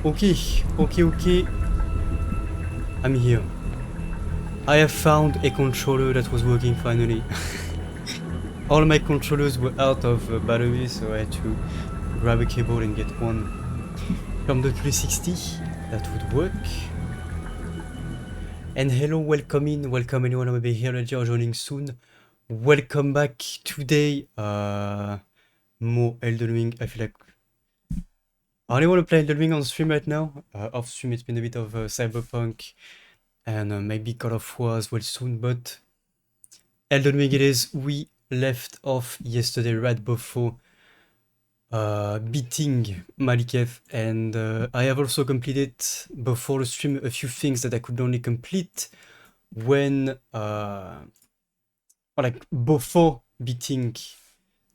Okay. I'm here. I have found a controller that was working finally. All my controllers were out of battery, so I had to grab a cable and get one from the 360 that would work. And hello, welcome anyone who may be here or joining soon. Welcome back today. More Elden Ring. I feel like I only want to play Elden Ring on stream right now. Off stream, it's been a bit of Cyberpunk and maybe God of War as well soon, but Elden Ring it is. We left off yesterday right before beating Malikev, and I have also completed before the stream a few things that I could only complete when like before beating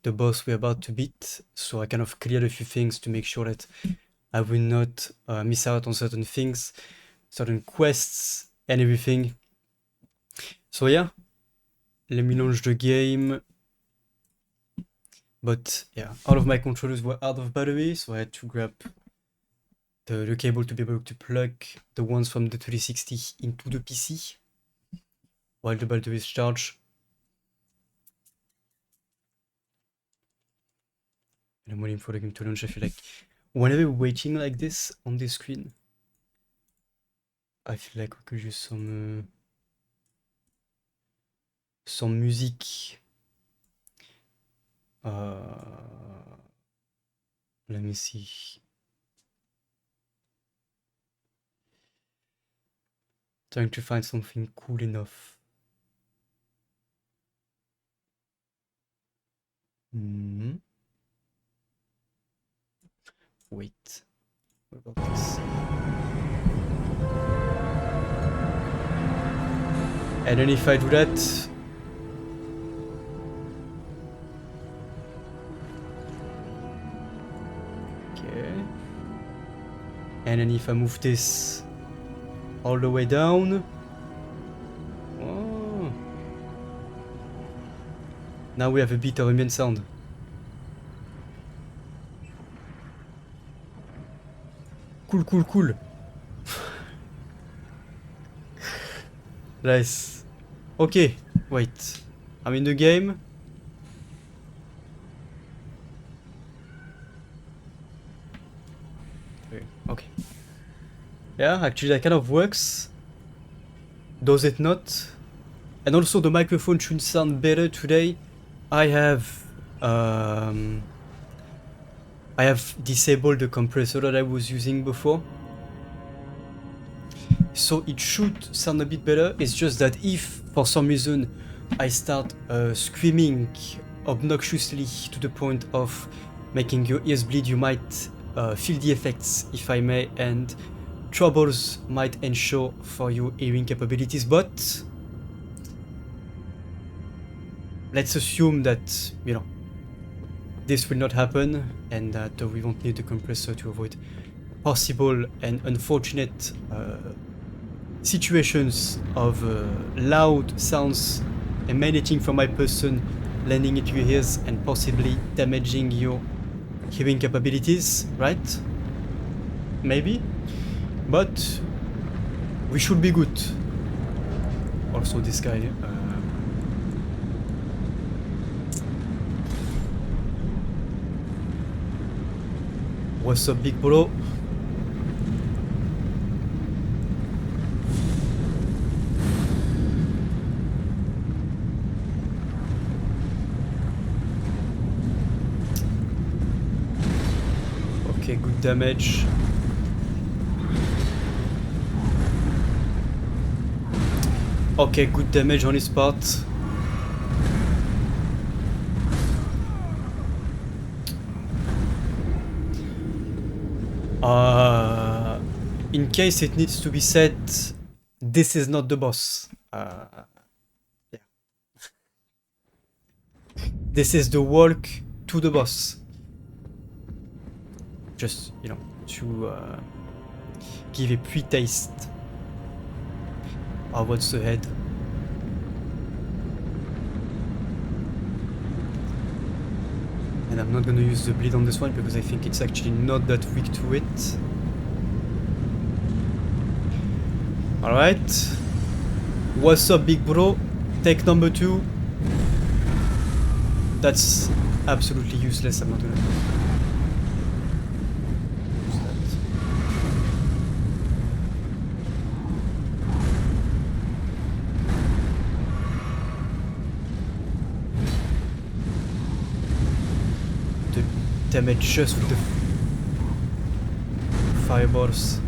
the boss we're about to beat. So I kind of cleared a few things to make sure that I will not miss out on certain things, certain quests and everything. So yeah, let me launch the game. But yeah, all of my controllers were out of battery, so I had to grab the cable to be able to plug the ones from the 360 into the PC while the battery is charged. And I'm waiting for the game to launch. I feel like whenever waiting like this on the screen, I feel like we could use some music. Let me see. Trying to find something cool enough. Wait, what about this? And then if I do that, okay. And then if I move this all the way down, oh. Now we have a bit of ambient sound. Cool. Nice. Okay, wait. I'm in the game. Okay. Yeah, actually that kind of works. Does it not? And also the microphone should sound better today. I have disabled the compressor that I was using before, so it should sound a bit better. It's just that if for some reason I start screaming obnoxiously to the point of making your ears bleed, you might feel the effects, if I may, and troubles might ensure for your hearing capabilities. But let's assume that, you know, this will not happen and that we won't need the compressor to avoid possible and unfortunate situations of loud sounds emanating from my person, landing into your ears and possibly damaging your hearing capabilities, right? Maybe, but we should be good. Also this guy, what's up, big bro? Okay, good damage. Okay, good damage on his part. In case it needs to be said, this is not the boss. Yeah. This is the walk to the boss. Just, you know, to give a pre-taste of what's ahead. And I'm not gonna use the bleed on this one because I think it's actually not that weak to it. Alright. What's up, big bro? Take number 2. That's absolutely useless, I'm not gonna use that. The damage just with the fireballs.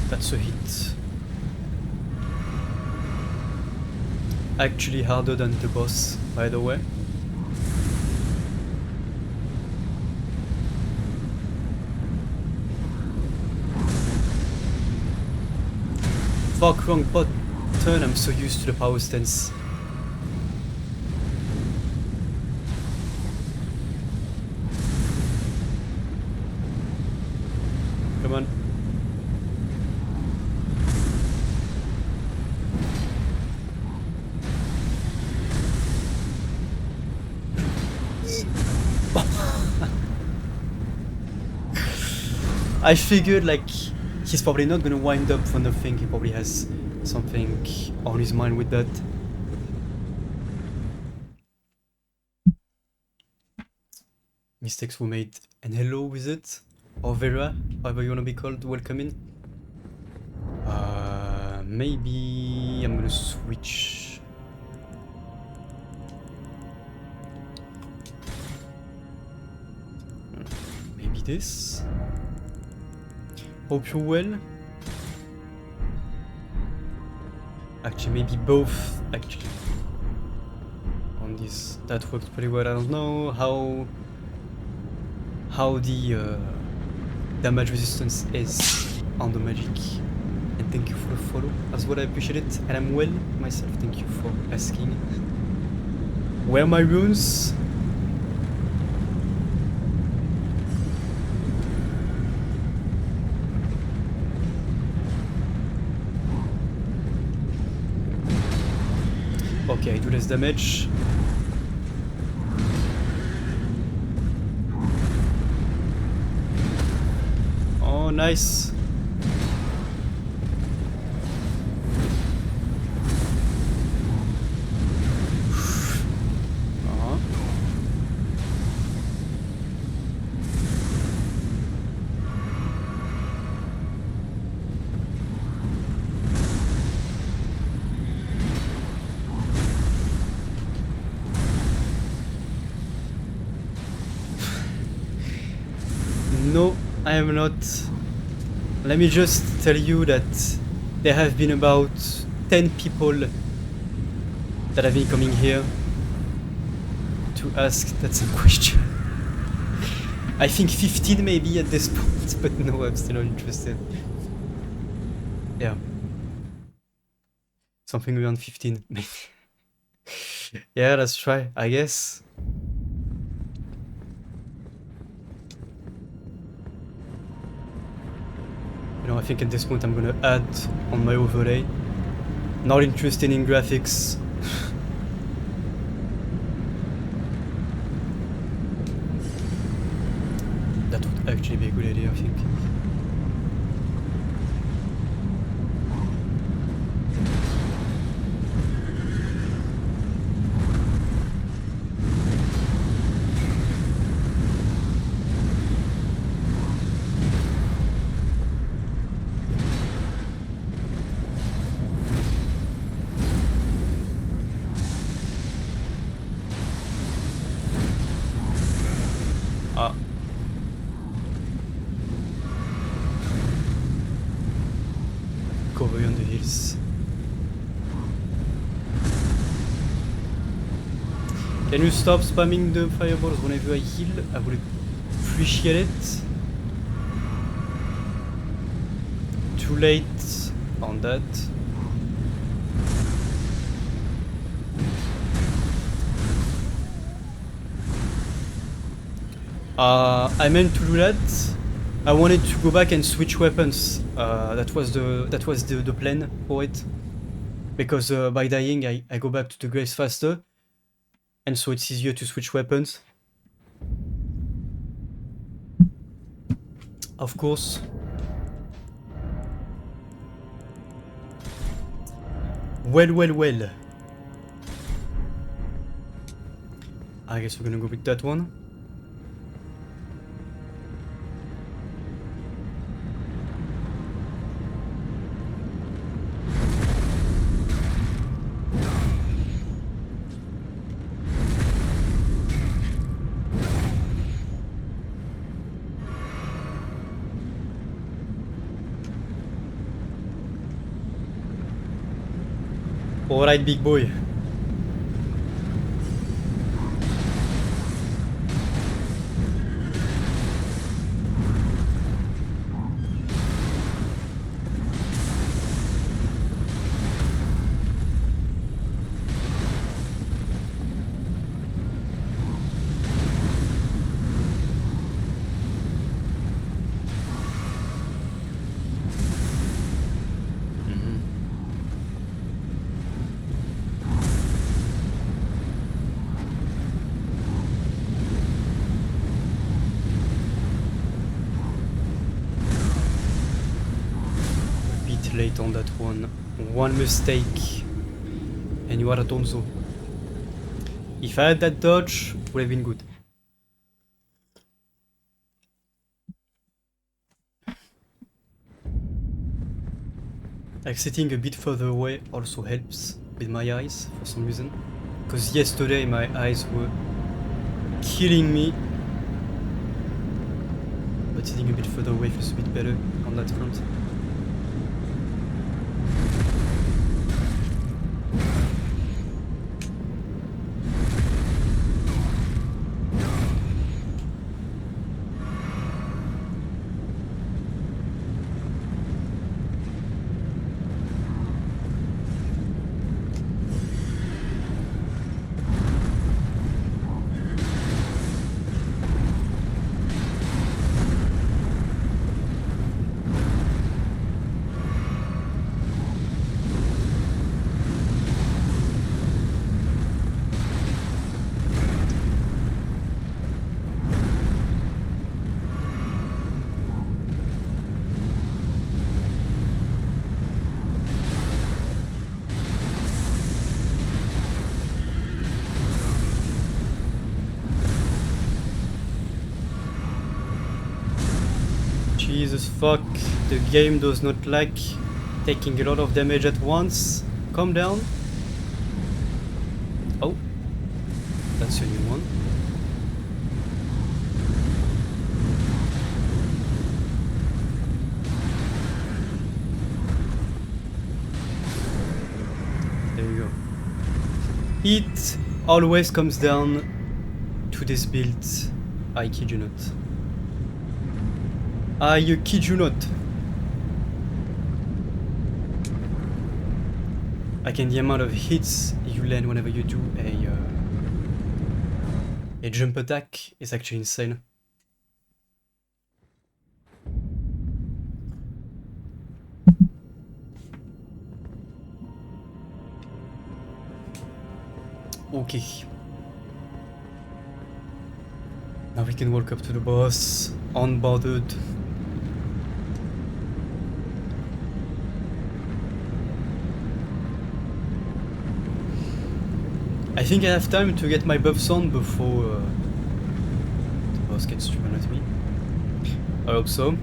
That's a hit. Actually harder than the boss, by the way. Fuck, wrong button, I'm so used to the power stance. Come on. I figured like he's probably not gonna wind up for nothing, he probably has something on his mind with that. Mistakes were made, and hello with it, or Vera, however you wanna be called, welcome in. Maybe I'm gonna switch. Maybe this. Hope you're well. Actually, maybe both. Actually, on this that works pretty well. I don't know how the damage resistance is on the magic. And thank you for the follow as well. I appreciate it, and I'm well myself. Thank you for asking. Where are my runes? Okay, I do less damage. Oh, nice. No, I am not. Let me just tell you that there have been about 10 people that have been coming here to ask that same question. I think 15 maybe at this point, but no, I'm still not interested. Yeah. Something around 15, maybe. Yeah, let's try, I guess. You know, I think at this point I'm gonna add on my overlay. Not interested in graphics. That would actually be a good idea, I think. Can you stop spamming the fireballs whenever I heal? I would appreciate it. Too late on that. I meant to do that. I wanted to go back and switch weapons. That was the plan for it. Because by dying, I go back to the graves faster. And so it's easier to switch weapons. Of course. Well. I guess we're gonna go with that one. Alright, big boy. Late on that one. One mistake and you are a Donzo. If I had that dodge, would have been good. Like sitting a bit further away also helps with my eyes for some reason. Because yesterday my eyes were killing me. But sitting a bit further away feels a bit better on that front. Jesus fuck, the game does not like taking a lot of damage at once. Calm down. Oh, that's a new one. There you go. It always comes down to this build. I kid you not. I kid you not. Like in the amount of hits you land whenever you do a jump attack is actually insane. Okay. Now we can walk up to the boss, unbothered. I think I have time to get my buffs on before the boss gets driven at me. I hope so.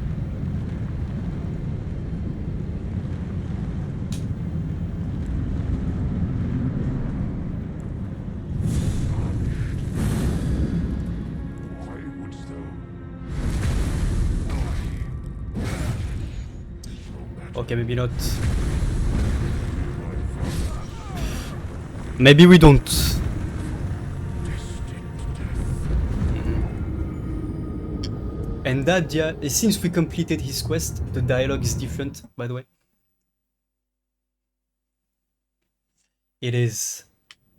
Okay, maybe not. Maybe we don't. And that, yeah, since we completed his quest, the dialogue is different, by the way. It is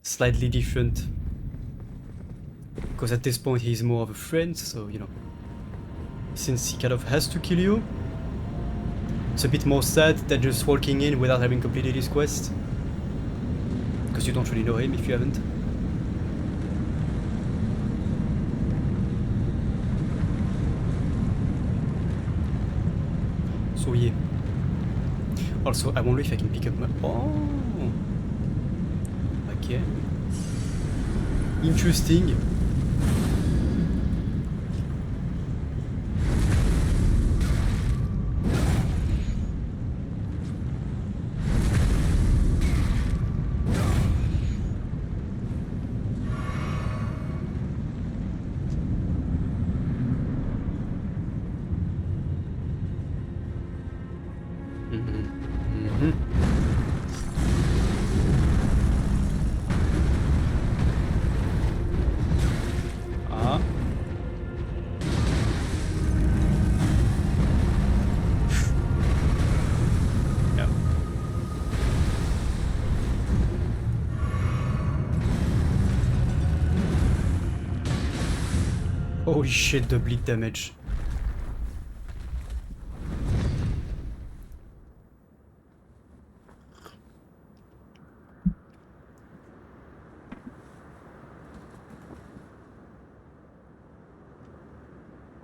slightly different. Because at this point he's more of a friend, so, you know. Since he kind of has to kill you, it's a bit more sad than just walking in without having completed his quest. Because you don't really know him if you haven't. So yeah. Also, I wonder if I can pick up my... Oh! Okay. Interesting. Holy shit, the bleed damage.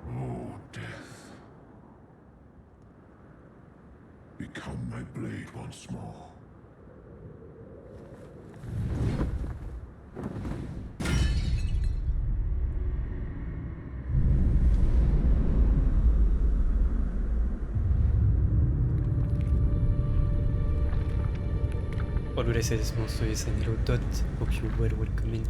Oh, death. Become my blade once more. What would I say? This monster is an yellow dot. Hope you're well welcoming.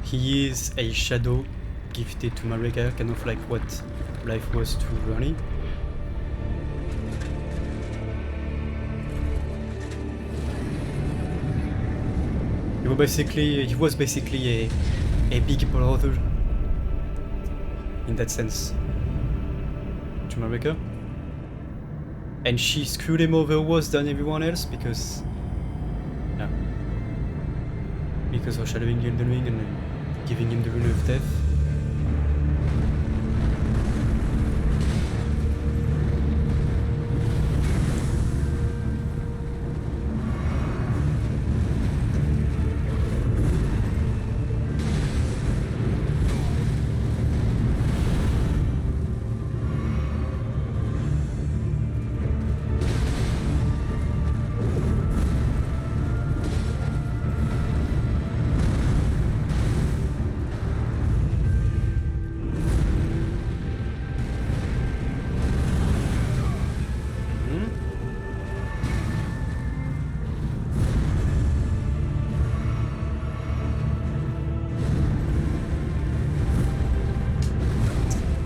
He is a shadow gifted to Marika, kind of like what life was to Ronnie. He was basically a big brother in that sense to Marika. And she screwed him over worse than everyone else because, yeah, because of shadowing the Elden Ring and giving him the rune of death.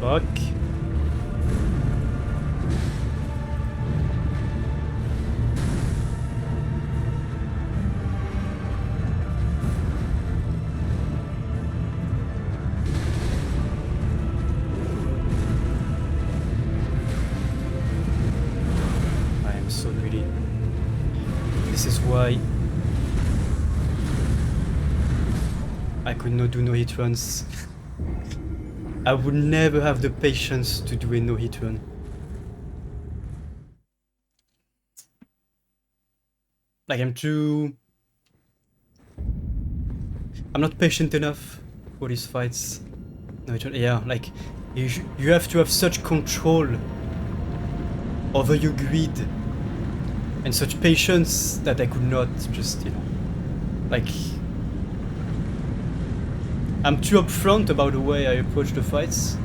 Fuck. I am so greedy. This is why I could not do no hit runs. I would never have the patience to do a no-hit run. Like, I'm not patient enough for these fights. No, yeah, like, you have to have such control over your greed and such patience that I could not just, you know, like... I'm too upfront about the way I approach the fights,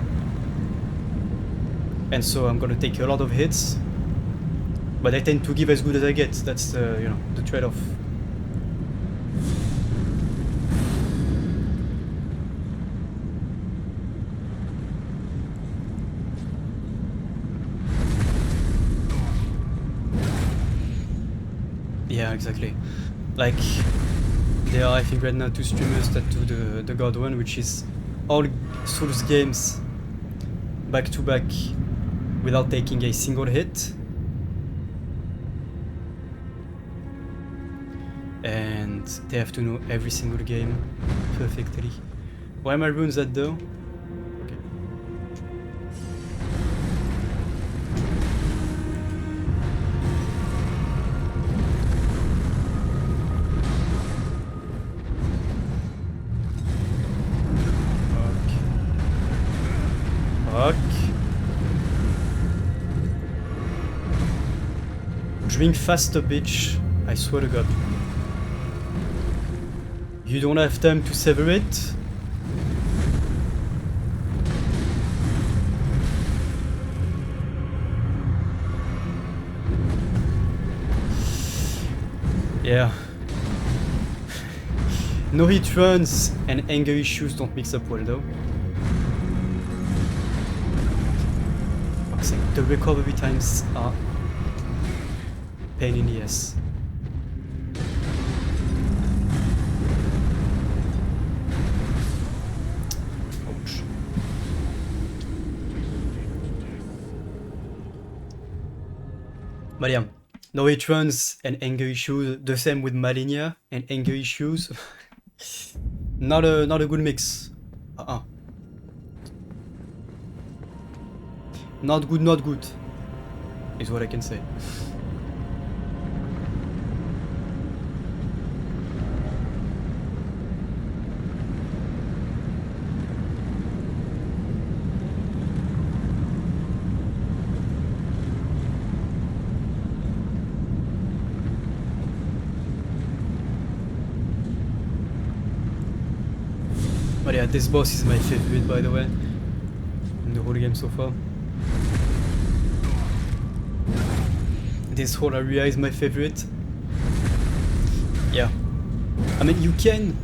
and so I'm gonna take a lot of hits, but I tend to give as good as I get. That's the, you know, the trade-off. Yeah, exactly. Like, there are, I think, right now 2 streamers that do the God one, which is all Souls games back to back without taking a single hit. And they have to know every single game perfectly. Why am I ruins that though? Okay. Fuck. Drink faster, bitch. I swear to God. You don't have time to savor it? Yeah. No hit runs and anger issues don't mix up well though. Fuck's sake, the recovery times are pain in the ass. Ouch. But yeah, no hit runs and anger issues. The same with Malinia and anger issues. Not a good mix. Not good, not good. Is what I can say. But yeah, this boss is my favorite, by the way, in the whole game so far. This whole area is my favorite. Yeah. I mean, you can,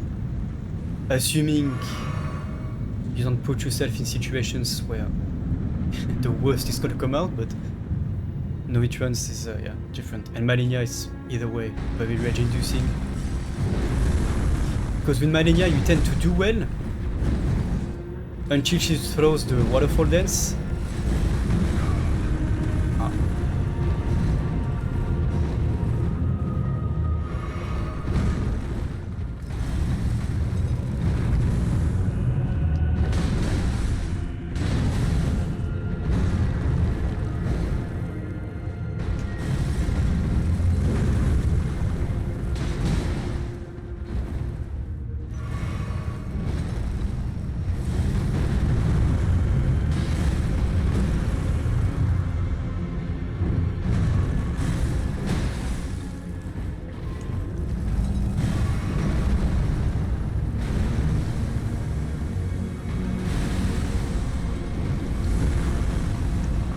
assuming you don't put yourself in situations where the worst is gonna come out, but no hit runs is, yeah, different. And Malinia is, either way, very rage-inducing. Because with Malinia you tend to do well until she throws the waterfall dance.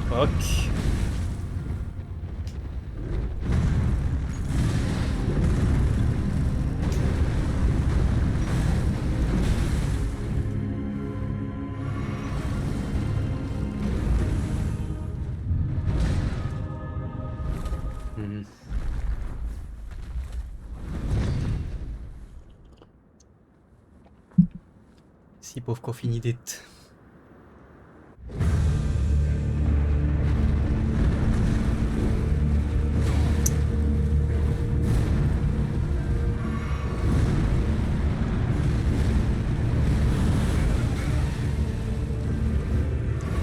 Fuck. Si pauvre qu'on finit d'être.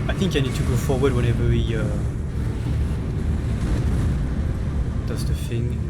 I think I need to go forward whenever he does the thing.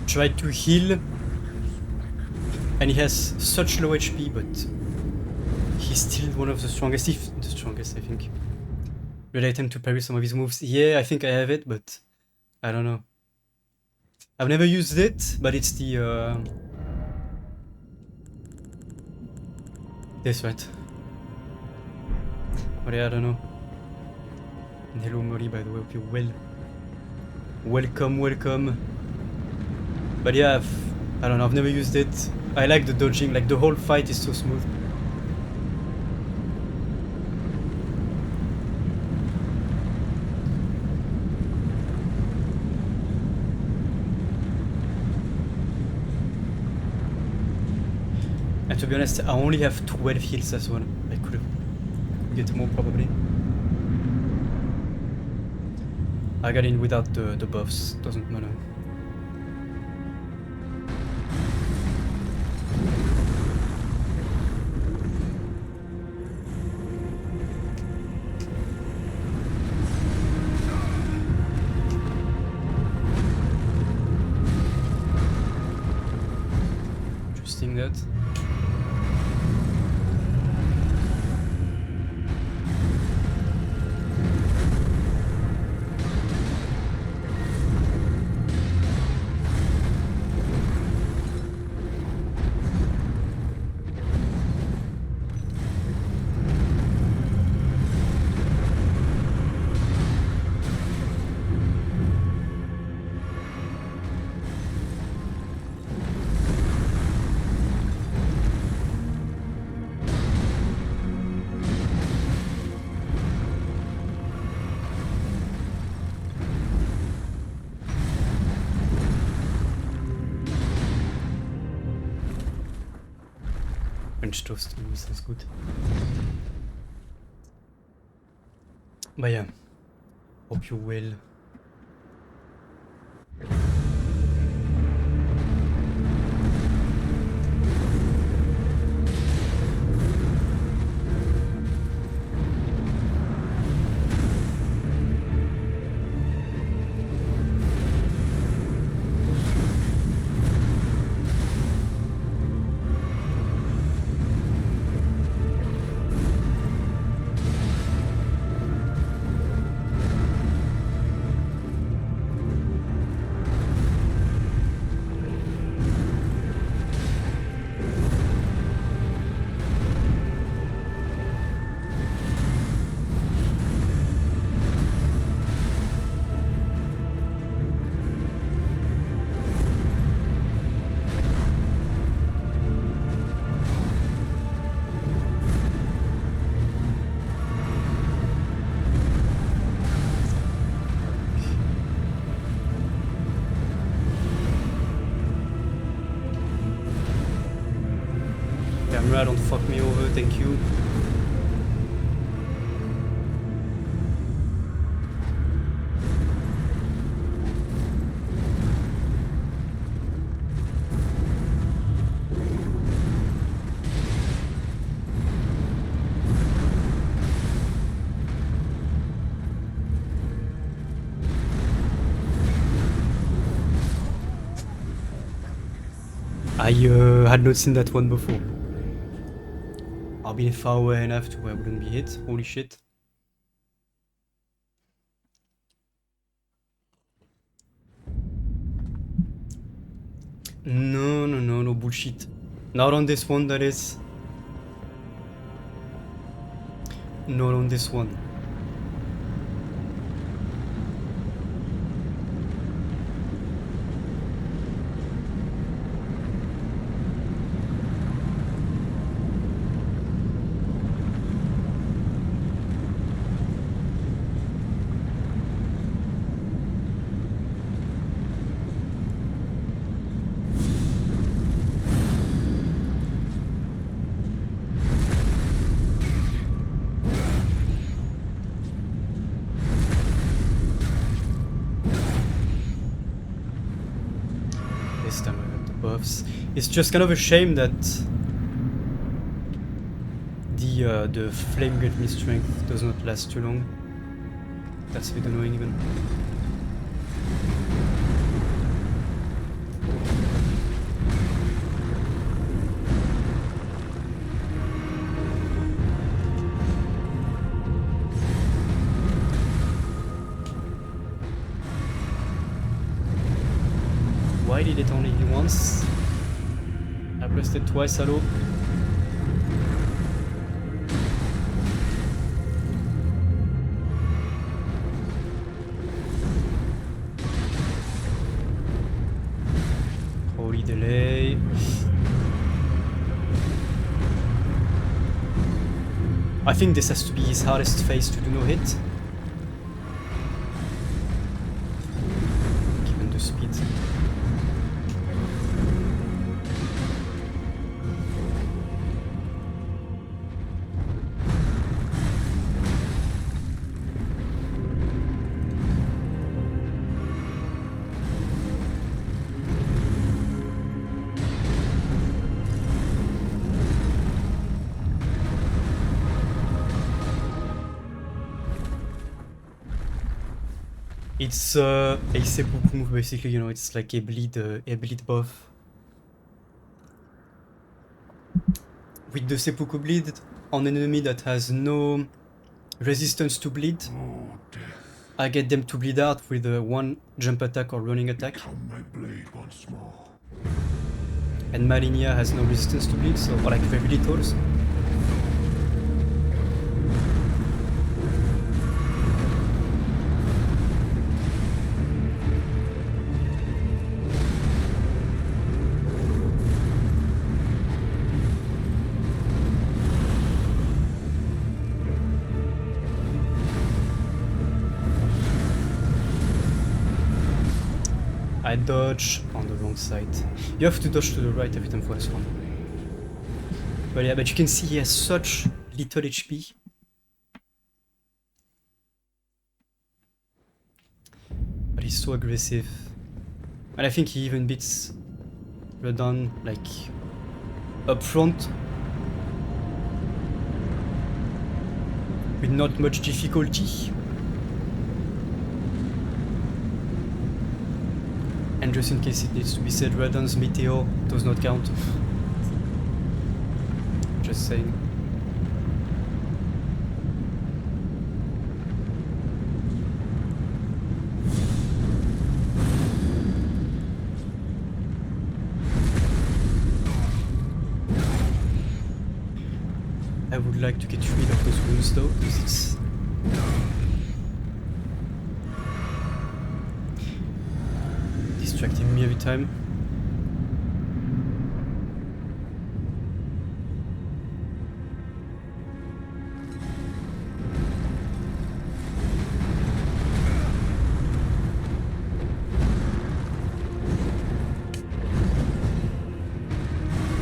Try to heal And he has such low HP, but he's still one of the strongest, if the strongest, I think. Will I attempt to parry some of his moves? Yeah, I think I have it, but I don't know. I've never used it, but it's the this right. But yeah, I don't know. And hello Molly, by the way, hope you're well. Welcome. But yeah, I don't know, I've never used it. I like the dodging, like the whole fight is so smooth. And to be honest, I only have 12 heals as well. I could get more probably. I got in without the buffs, doesn't matter. Interesting that. French toast, sounds good. But yeah, hope you will. Camera, don't fuck me over, thank you. I had not seen that one before. I've been far away enough to where I wouldn't be hit. Holy shit. No bullshit. Not on this one, that is. Not on this one. This time I got the buffs. It's just kind of a shame that the flame get me strength does not last too long. That's a bit annoying even. Why did it only hit once? I pressed it twice, hello. Holy delay. I think this has to be his hardest phase to do no hit. Given the speed. It's a seppuku move basically, you know, it's like a bleed buff. With the seppuku bleed on an enemy that has no resistance to bleed, Oh, death, I get them to bleed out with a one jump attack or running attack. become my blade once more. And Malinia has no resistance to bleed, so or like very little. So. I dodge on the wrong side. You have to dodge to the right every time for this one. But yeah, but you can see he has such little HP. But he's so aggressive. And I think he even beats Redon like up front. With not much difficulty. And just in case it needs to be said, Redon's Meteor does not count. Just saying. I would like to get rid of those wounds though, because it's... distracting me every time.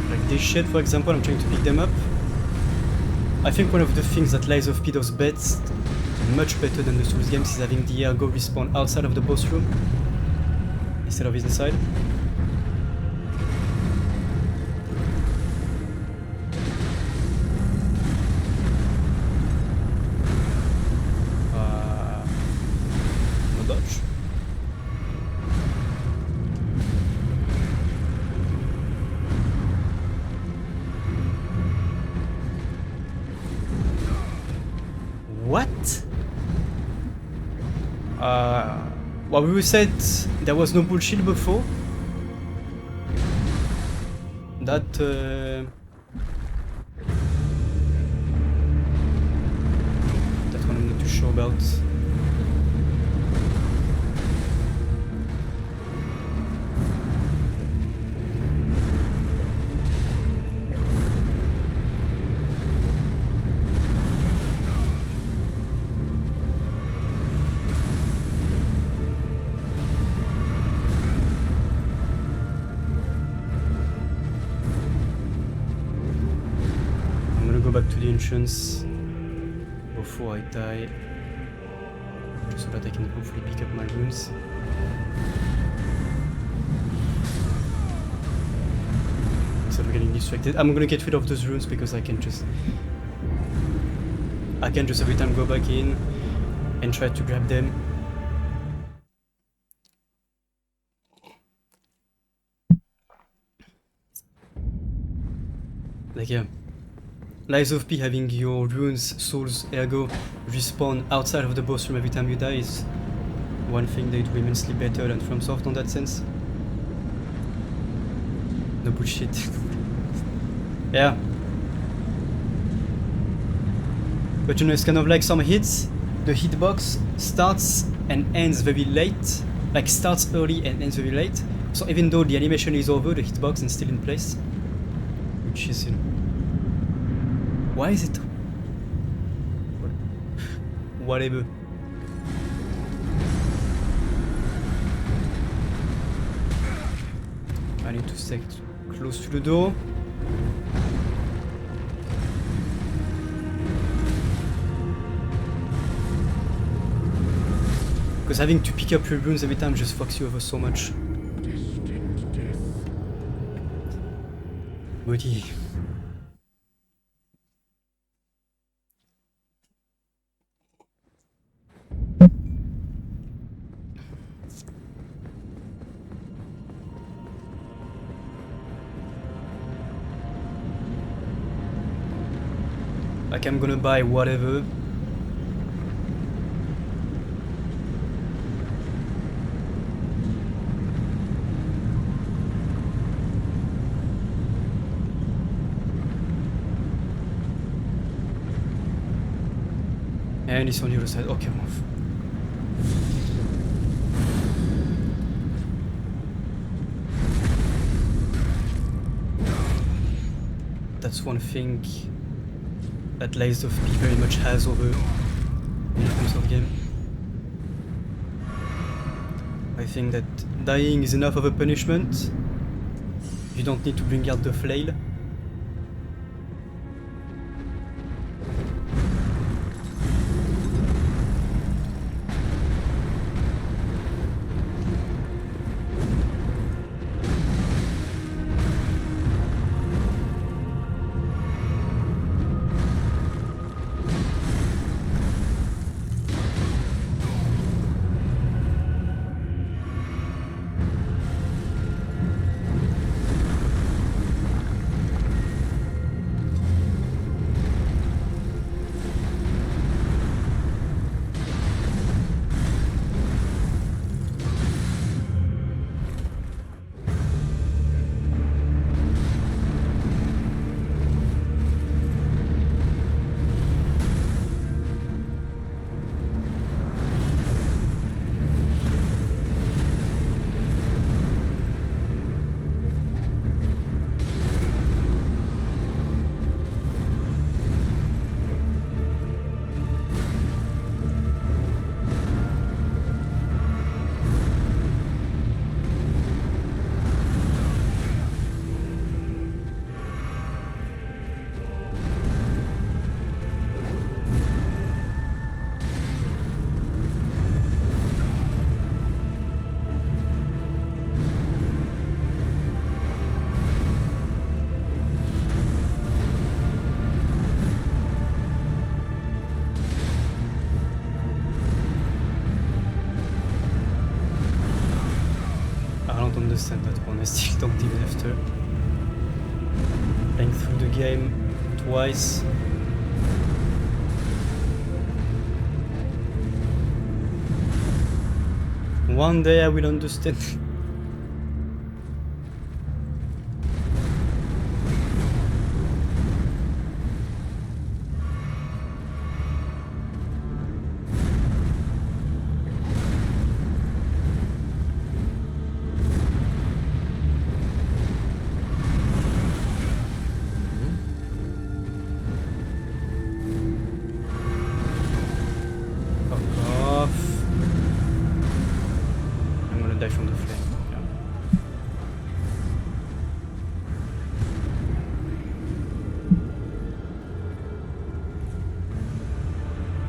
Like this shit, for example, I'm trying to pick them up. I think one of the things that Lies of P does best, much better than the Souls games, is having the Ergo respawn outside of the boss room instead of inside. No dodge. What? Well, we said there was no bullshit before. That one I'm not too sure about. Back to the entrance before I die, so that I can hopefully pick up my runes. Instead of getting distracted, I'm gonna get rid of those runes because I can just every time go back in and try to grab them. Like yeah. Lies of P having your runes, souls, ergo respawn outside of the boss room every time you die is one thing they do immensely better than FromSoft on that sense. No bullshit. Yeah. But you know, it's kind of like some hits, the hitbox starts and ends very late. Like starts early and ends very late. So even though the animation is over, the hitbox is still in place. Which is, you know... Why is it... Whatever. I need to stay close to the door. Because having to pick up your runes every time just fucks you over so much. Distant death. Buddy. Like I'm gonna buy whatever. And it's on the other side. Okay, move. That's one thing that Lies of P very much has over in terms of game. I think that dying is enough of a punishment. You don't need to bring out the flail. Understand that one, I still don't even after playing through the game twice. One day I will understand.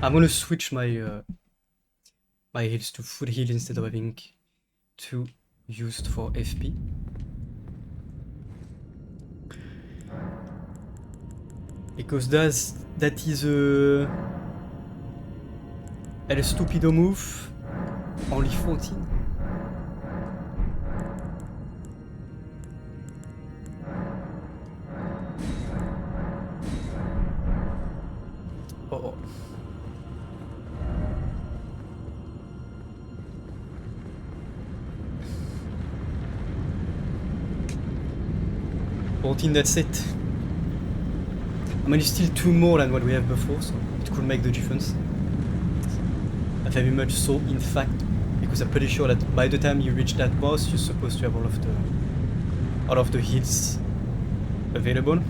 I'm gonna switch my my heals to full heal instead of having 2 used for FP. Because that is a El Stupido move, only 14. Oh. 14, that's it. I mean, it's still 2 more than what we have before, so it could make the difference. Very much so, in fact, because I'm pretty sure that by the time you reach that boss, you're supposed to have all of the heals available.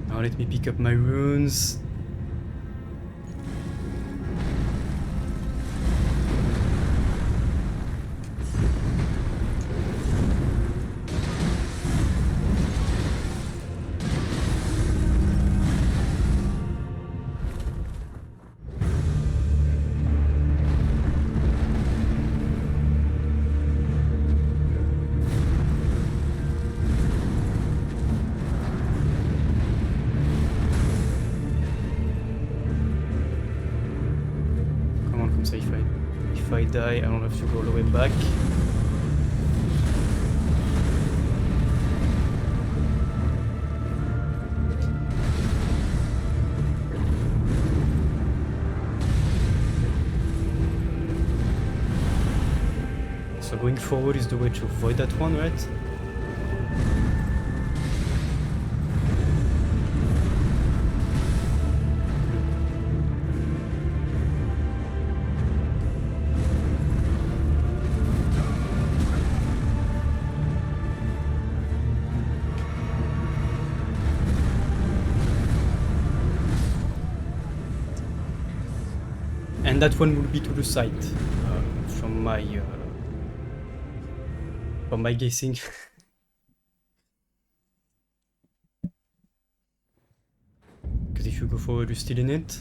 Now let me pick up my runes. So if I die, I don't have to go all the way back. So going forward is the way to avoid that one, right? And that one will be to the side, from my guessing. Because if you go forward, you're still in it.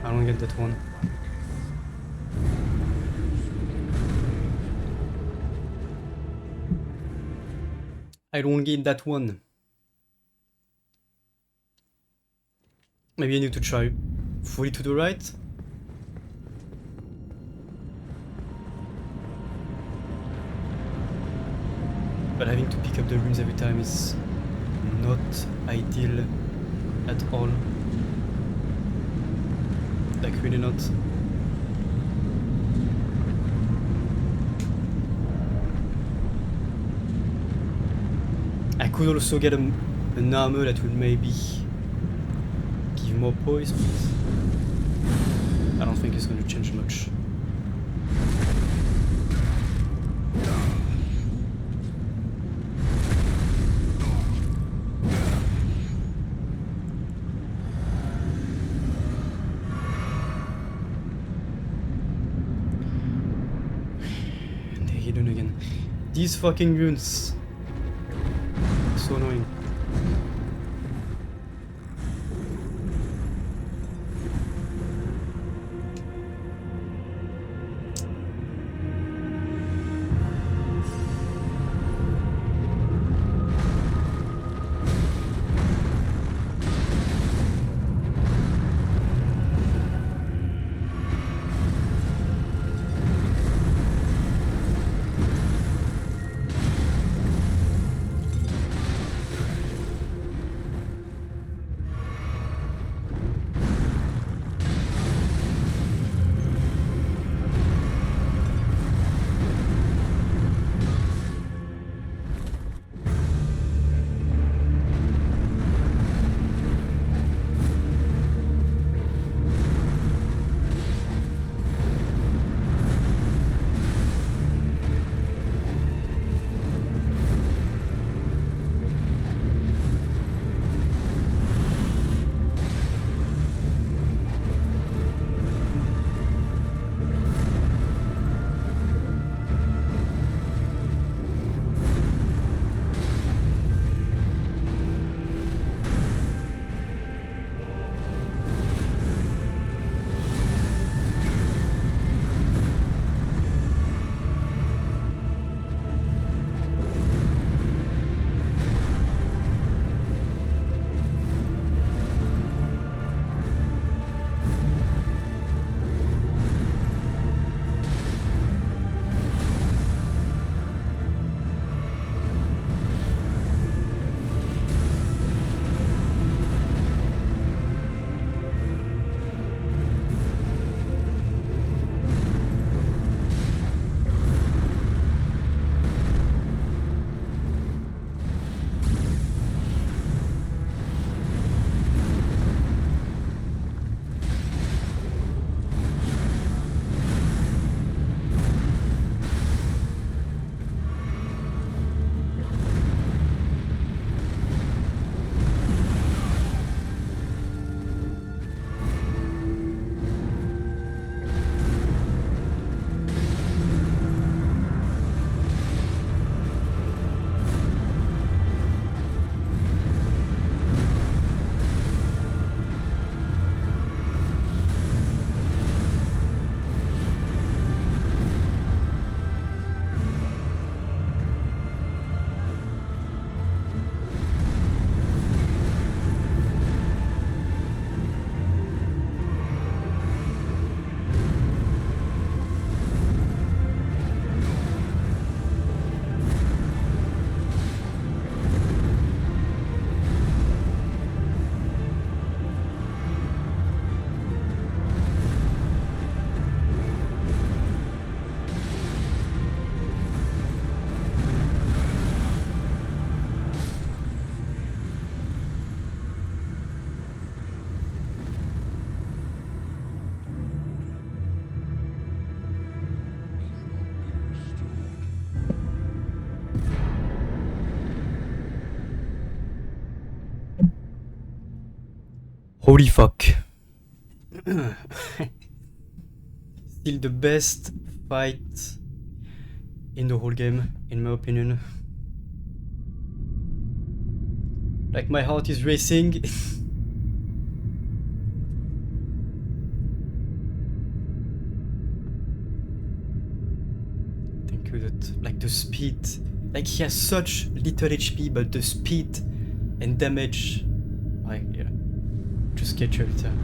I don't get that one. I don't get that one. Maybe I need to try fully to the right. But having to pick up the runes every time is not ideal at all. Like really not. I could also get a an armor that will maybe give more poise, but I don't think it's going to change much. And they're hidden again. These fucking runes. So annoying. Holy fuck. Still the best fight in the whole game, in my opinion. Like, my heart is racing. Thank you, that, like, the speed. Like, he has such little HP, but the speed and damage, like, yeah, just get you every time.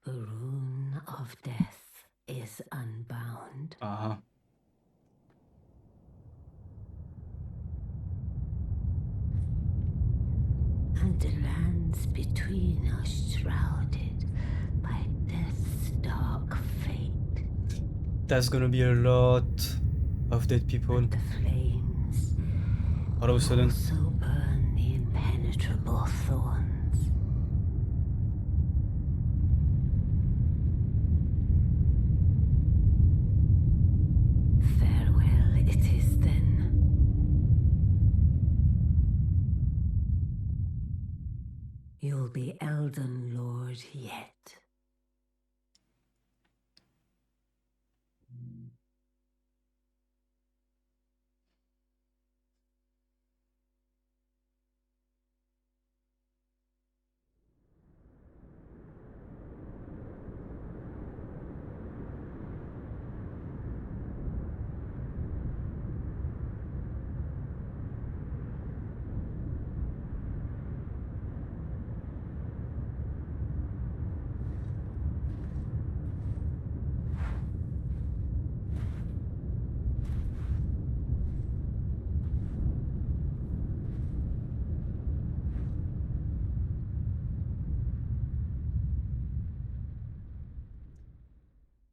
The rune of death is unbound. Uh-huh. The lands between are shrouded by death's dark fate. That's gonna be a lot of dead people The flames all of a sudden. also burn the impenetrable thorns. Farewell it is then. You'll be Elden Lord yet.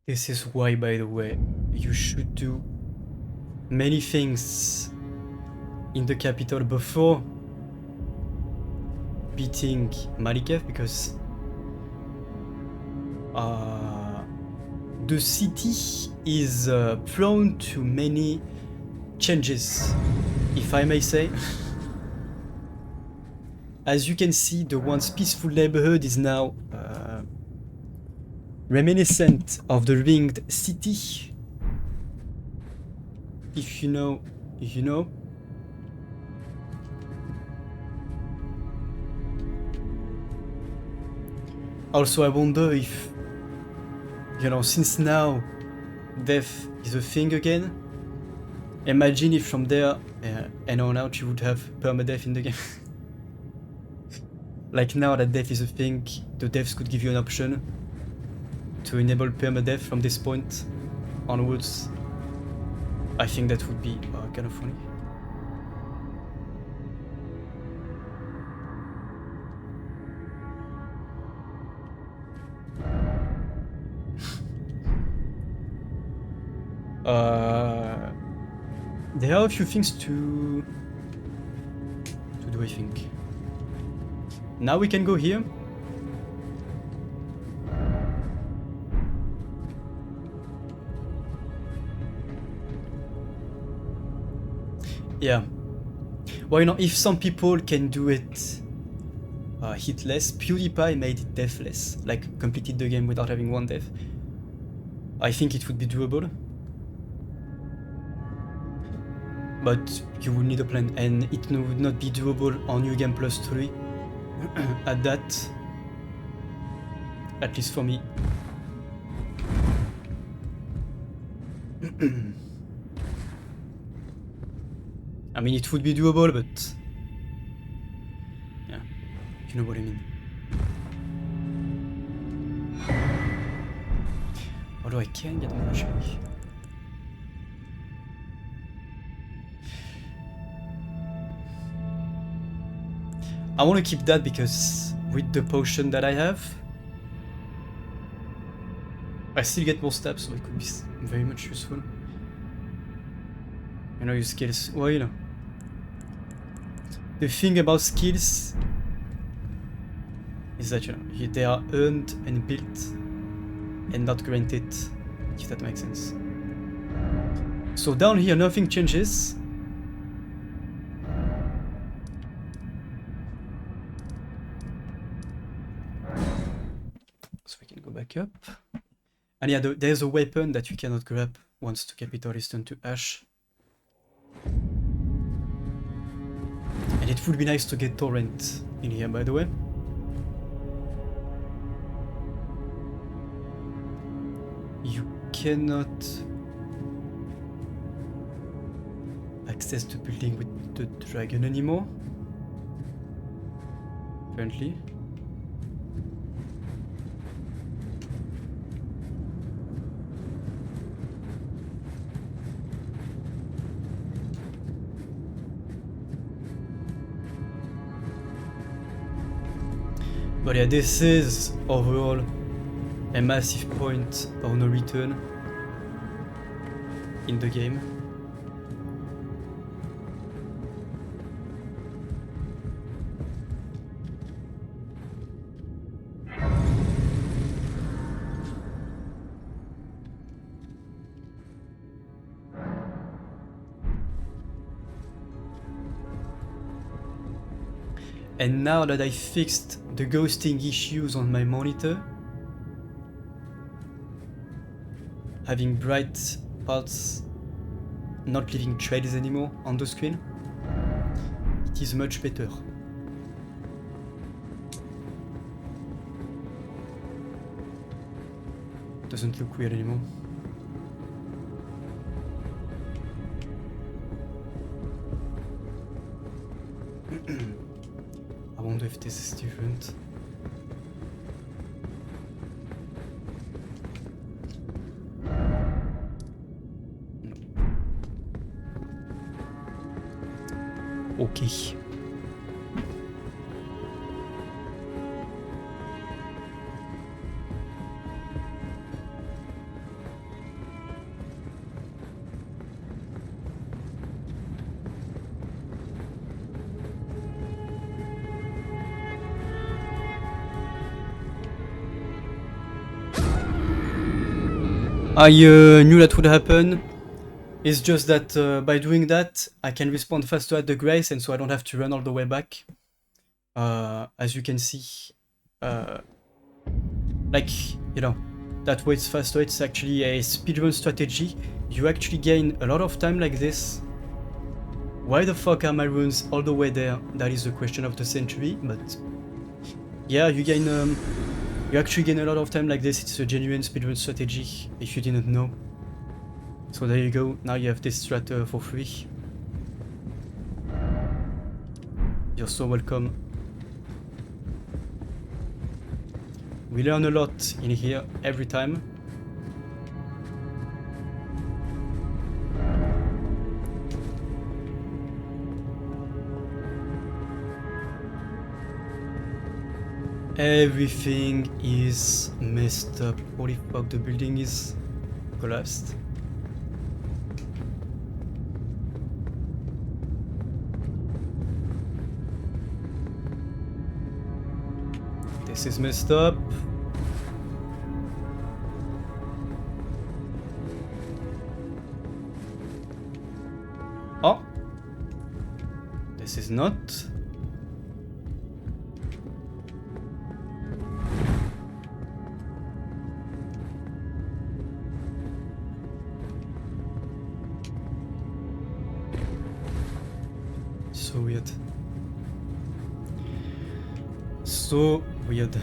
This is why, by the way, you should do many things in the capital before beating Malikev, because the city is prone to many changes, if I may say. As you can see, the once peaceful neighborhood is now reminiscent of the ringed city. If you know, you know. Also, I wonder if, you know, since now death is a thing again, imagine if from there and on out you would have permadeath in the game. Like now that death is a thing, the devs could give you an option to enable permadeath from this point onwards. I think that would be kind of funny. There are a few things to do, I think. Now we can go here. Yeah. Well, you know, if some people can do it hitless, PewDiePie made it deathless, like completed the game without having one death. I think it would be doable. But you would need a plan, and it would not be doable on NG+3 at that. At least for me. I mean, it would be doable, but yeah, you know what I mean. Although I can get more actually. I want to keep that because with the potion that I have, I still get more stabs, so it could be very much useful. You know, your skills. Well, you know. The thing about skills is that, you know, they are earned and built and not granted, if that makes sense. So down here, nothing changes. So we can go back up. And yeah, there's a weapon that you cannot grab once the capital is turned to ash. And it would be nice to get torrent in here, by the way. You cannot access the building with the dragon anymore, apparently. But yeah, this is overall a massive point of no return in the game. And now that I fixed the ghosting issues on my monitor, having bright parts not leaving trails anymore on the screen, it is much better. Doesn't look weird anymore. I wonder if this is different. No. Okay. I knew that would happen. It's just that by doing that, I can respond faster at the grace, and so I don't have to run all the way back. As you can see, like, you know, that way it's faster. It's actually a speedrun strategy. You actually gain a lot of time like this. Why the fuck are my runes all the way there? That is the question of the century, but yeah, you gain you actually gain a lot of time like this. It's a genuine speedrun strategy, if you didn't know. So there you go, now you have this strat for free. You're so welcome. We learn a lot in here every time. Everything is messed up. Holy fuck, the building is collapsed. This is messed up. Oh! This is not. So weird. So weird.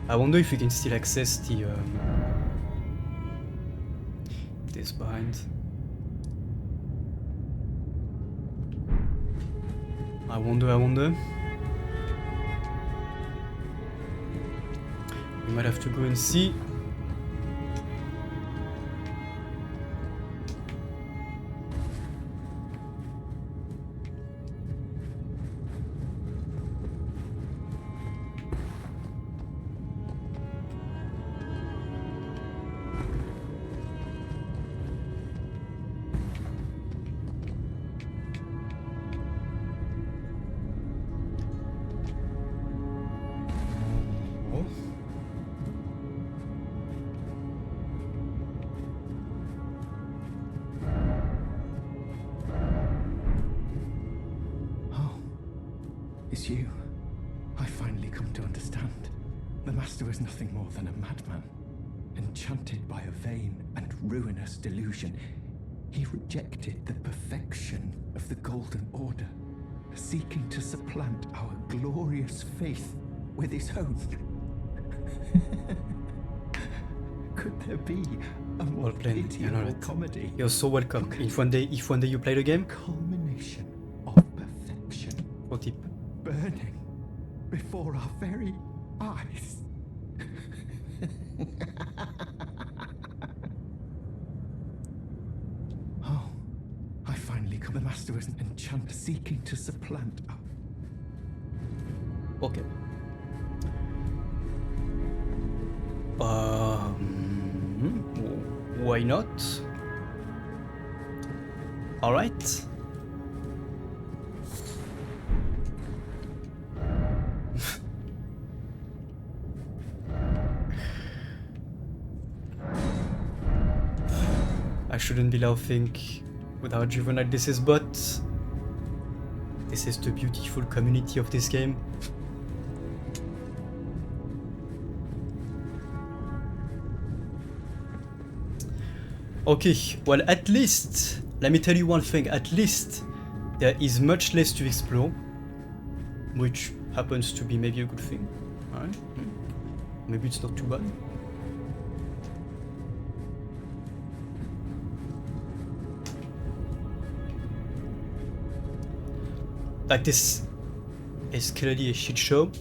I wonder if we can still access the this behind. I wonder. We might have to go and see. It's you. I finally come to understand. The Master was nothing more than a madman. Enchanted by a vain and ruinous delusion, he rejected the perfection of the Golden Order, seeking to supplant our glorious faith with his own. Could there be A more Well played, you know pitiable that. comedy. You're so welcome. If one day you play the game, Culmination of perfection. pro tip. Burning before our very eyes. Oh, I finally come. The master was an enchanter seeking to supplant us. Okay. Why not? Alright. I shouldn't be laughing with how juvenile this is, but this is the beautiful community of this game. Okay, well, at least, let me tell you one thing, at least there is much less to explore, which happens to be maybe a good thing. Alright? Maybe it's not too bad. Like, this is clearly a shit show.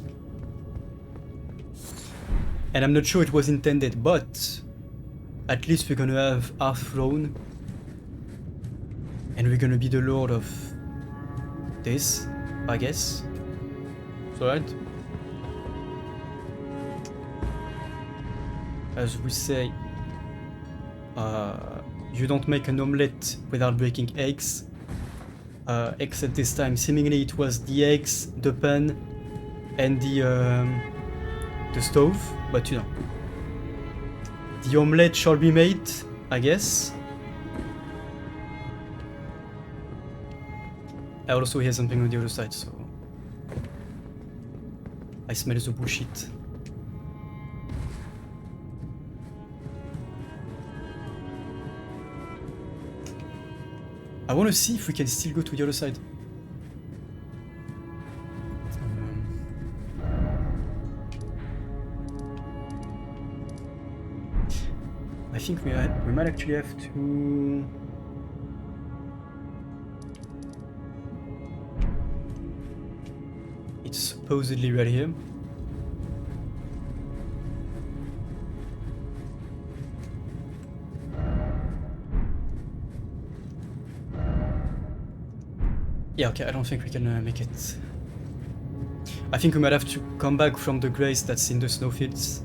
And I'm not sure it was intended, but at least we're gonna have our throne. And we're gonna be the lord of this, I guess. So, right? As we say, you don't make an omelette without breaking eggs. Except this time, seemingly it was the eggs, the pan, and the stove. But you know, the omelette shall be made, I guess. I also hear something on the other side, so I smell the bullshit. I want to see if we can still go to the other side. I think we might actually have to. It's supposedly right here. Yeah, okay, I don't think we can make it. I think we might have to come back from the grace that's in the snowfields.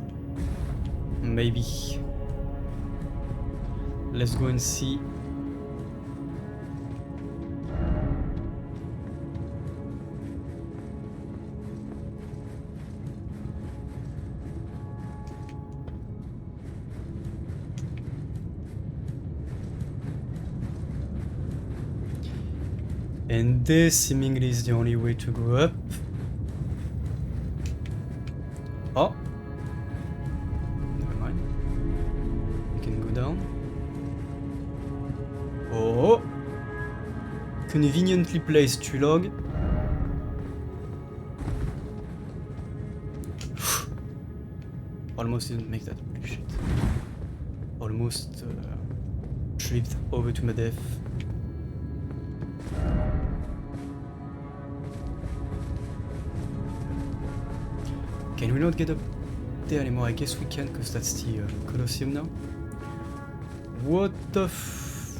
Maybe. Let's go and see. And this seemingly is the only way to go up. Oh. Never mind. We can go down. Oh. Conveniently placed tulog. Almost didn't make that shit. Almost tripped over to my death. Can we not get up there anymore? I guess we can, because that's the Colosseum now. What the f...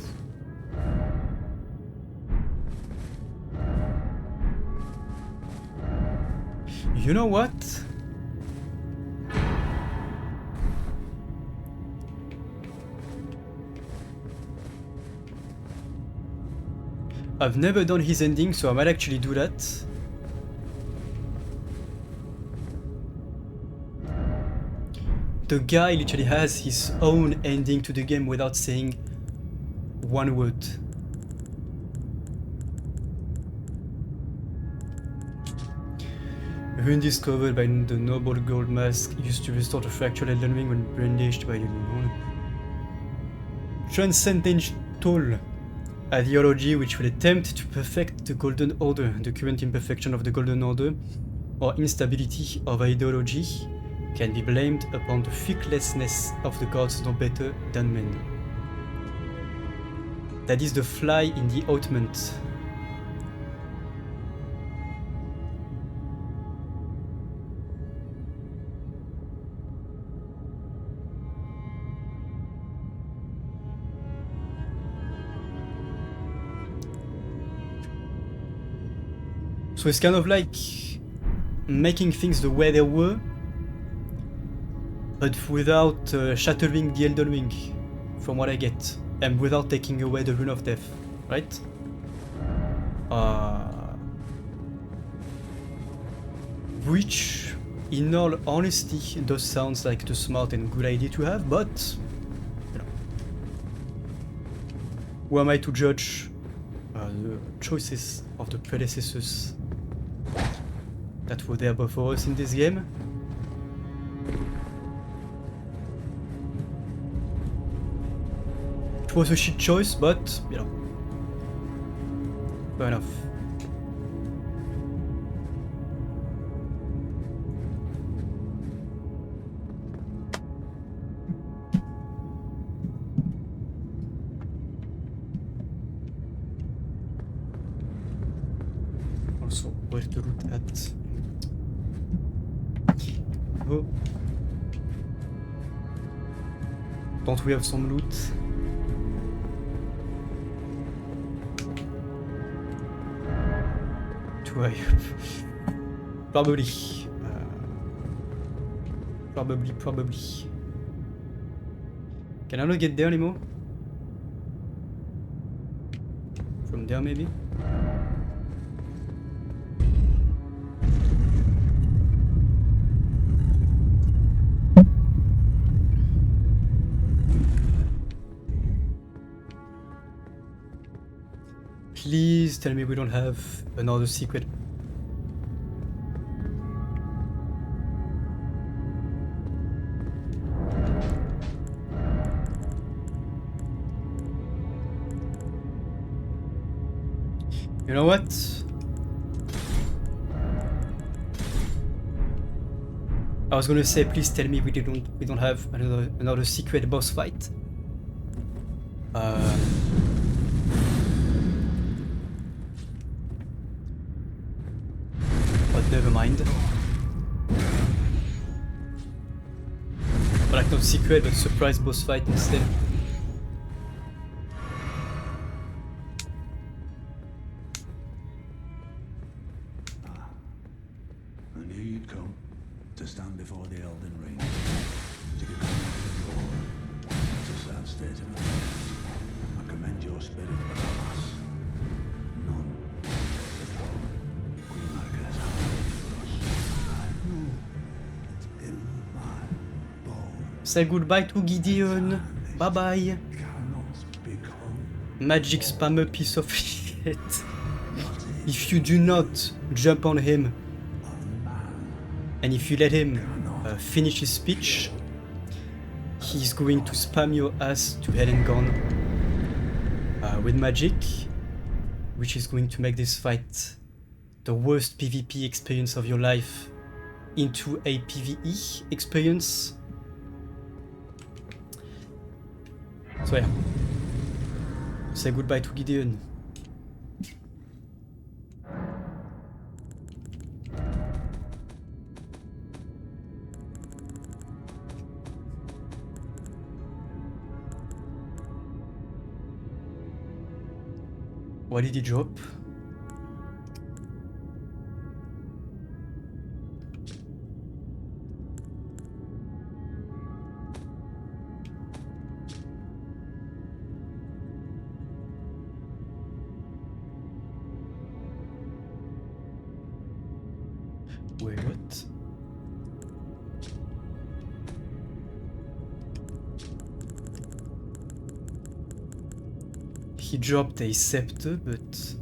You know what? I've never done his ending, so I might actually do that. The guy literally has his own ending to the game without saying one word. Rune discovered by the noble gold mask used to restore the fractured Elden Ring when brandished by the demon. Transcendental ideology which will attempt to perfect the Golden Order, the current imperfection of the Golden Order, or instability of ideology, can be blamed upon the thicklessness of the gods no better than men. That is the fly in the ointment. So it's kind of like making things the way they were, but without shattering the Elden Ring, from what I get, and without taking away the Rune of Death, right? Which, in all honesty, does sound like the smart and good idea to have, but you know, who am I to judge the choices of the predecessors that were there before us in this game? It was a shit choice, but, you know, fair enough. Also, where to loot at? Oh. Don't we have some loot? Do I? Probably. Probably. Can I not get there anymore? From there, maybe? Please tell me we don't have another secret. You know what? I was gonna say, please tell me we don't have another secret boss fight. But never mind. Or like not secret, but surprise boss fight instead. I knew you'd come to stand before the Elden Ring, to give command of war. It's a sad state of affairs. I commend your spirit, but alas, none before Queen Margaret's hand for us. I know it's in my bones. Say goodbye to Gideon. Bye bye. Cannot become Magic spammer piece of shit. If you do not jump on him, and if you let him finish his speech, he's going to spam your ass to hell and gone with magic, which is going to make this fight the worst PvP experience of your life into a PvE experience. So yeah, say goodbye to Gideon. What did he drop? Wait, what? He dropped a scepter, but...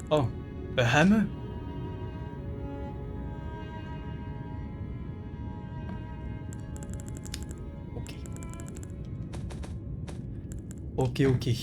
Oh, a hammer? Okay. Okay, okay.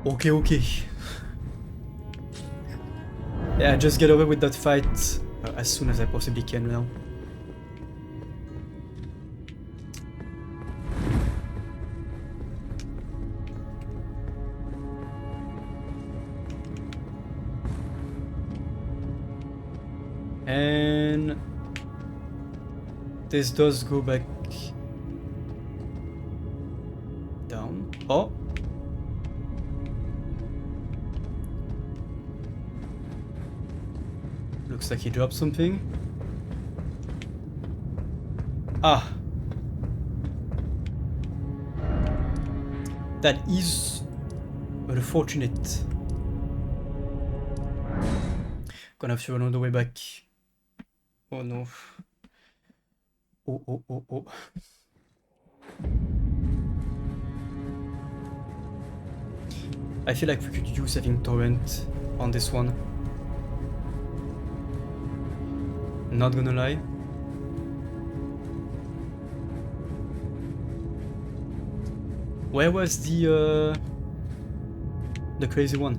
Okay, okay. Yeah, just get over with that fight as soon as I possibly can now. And this does go back down. Oh! Looks like he dropped something. Ah! That is unfortunate. Gonna have to run all the way back. Oh no. Oh, oh, oh, oh. I feel like we could use having torrent on this one. Not gonna lie. Where was the crazy one?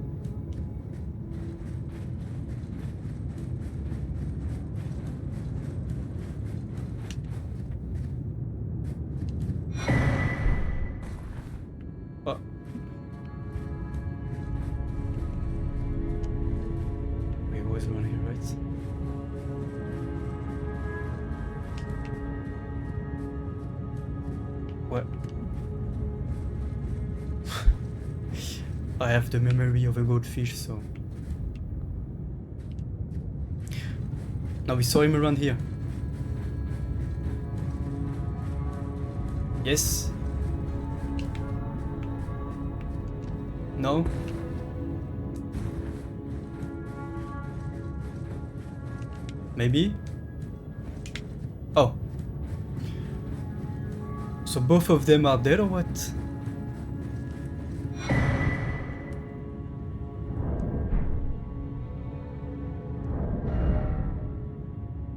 Oh. We always run here, right? What? I have the memory of a goldfish, so... Now we saw him around here. Yes? No? Maybe? Oh. So both of them are dead or what?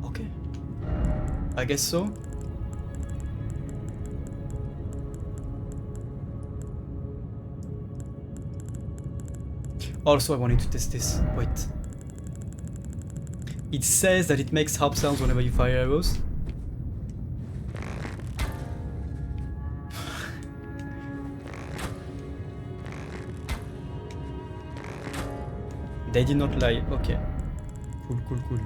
Okay. I guess so. Also, I wanted to test this. Wait. It says that it makes harp sounds whenever you fire arrows. They did not lie. Okay. Cool, cool, cool.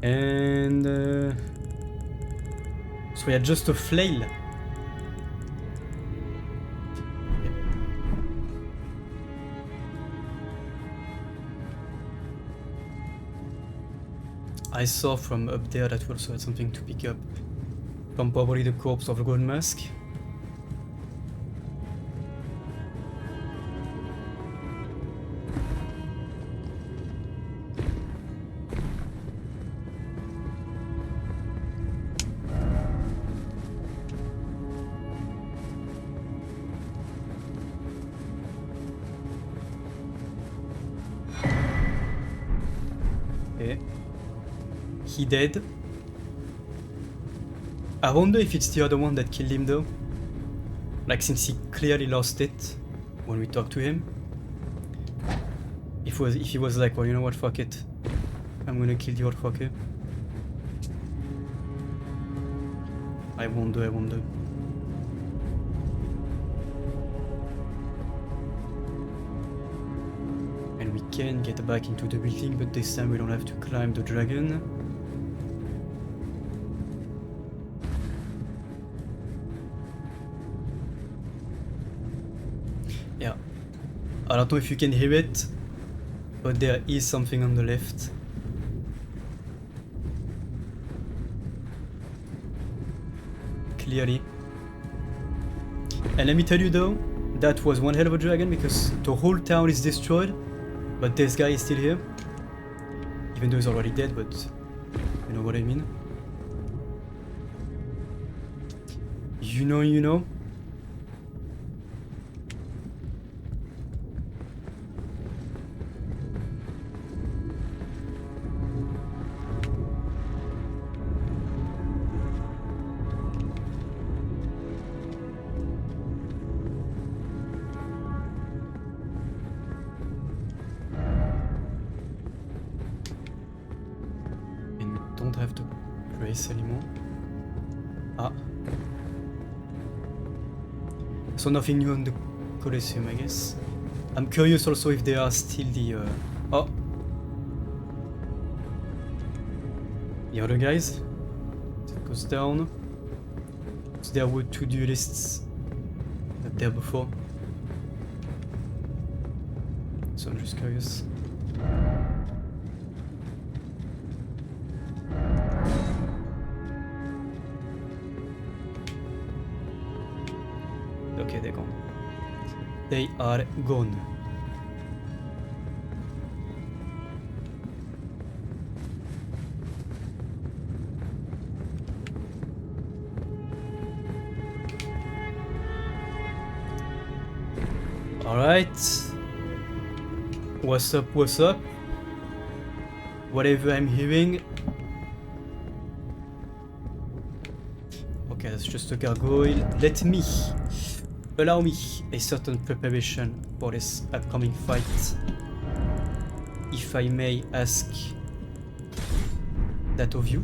And... so we had just a flail. I saw from up there that we also had something to pick up. From probably the corpse of the Golden Mask. Okay. He dead. I wonder if it's the other one that killed him though. Like since he clearly lost it when we talked to him. If he was like, well, you know what, fuck it. I'm gonna kill the old fucker. I wonder. And we can get back into the building, but this time we don't have to climb the dragon. Yeah. I don't know if you can hear it, but there is something on the left. Clearly. And let me tell you though, that was one hell of a dragon because the whole town is destroyed, But this guy is still here. Even though he's already dead, but you know what I mean. You know, you know. Don't have to brace anymore. Ah. So nothing new on the Colosseum, I guess. I'm curious also if there are still the oh, the other guys. That goes down. So there were 2 duelists not there before. So I'm just curious. Okay, they're gone. They are gone. Alright. What's up, what's up? Whatever I'm hearing. Okay, that's just a gargoyle. Allow me a certain preparation for this upcoming fight. If I may ask that of you.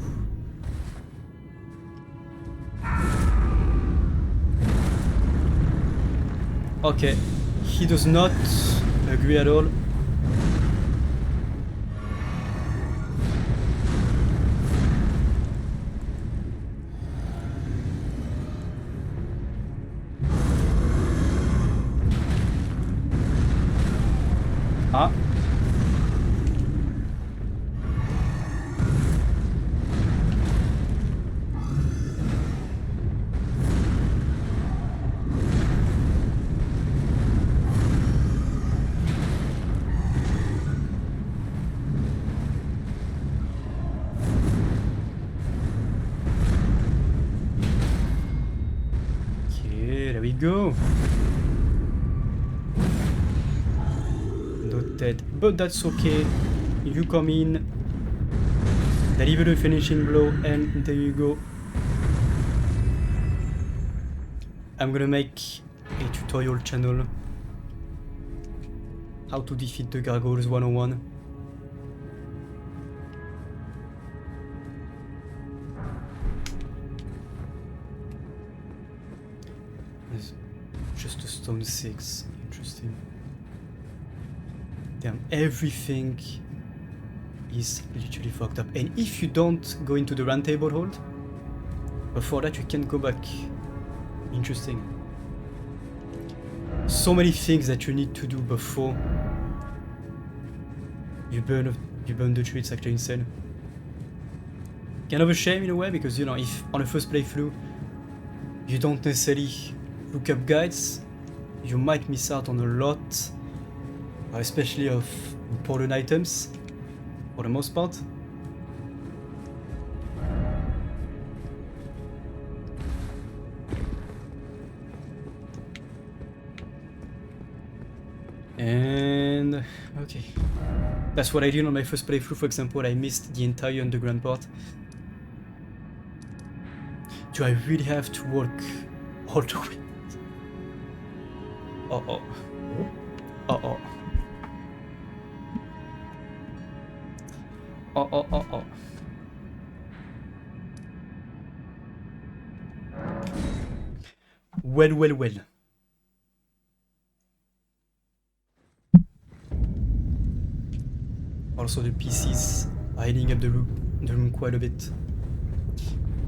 Okay, he does not agree at all. Ah. Okay, there we go. Dead, but that's okay. You come in, deliver the finishing blow, and there you go. I'm gonna make a tutorial channel. How to defeat the gargoyles 101. There's just a stone 6. Interesting. Damn, everything is literally fucked up. And if you don't go into the round table hold, before that you can go back. Interesting. So many things that you need to do before you burn the tree. It's actually insane. Kind of a shame in a way, because you know, if on the first playthrough you don't necessarily look up guides, you might miss out on a lot. Especially of important items, for the most part. And okay, that's what I did on my first playthrough. For example, I missed the entire underground part. Do I really have to walk all the way? Uh-oh. Uh-oh. Oh. Well. Also, the PCs are heading up the room quite a bit.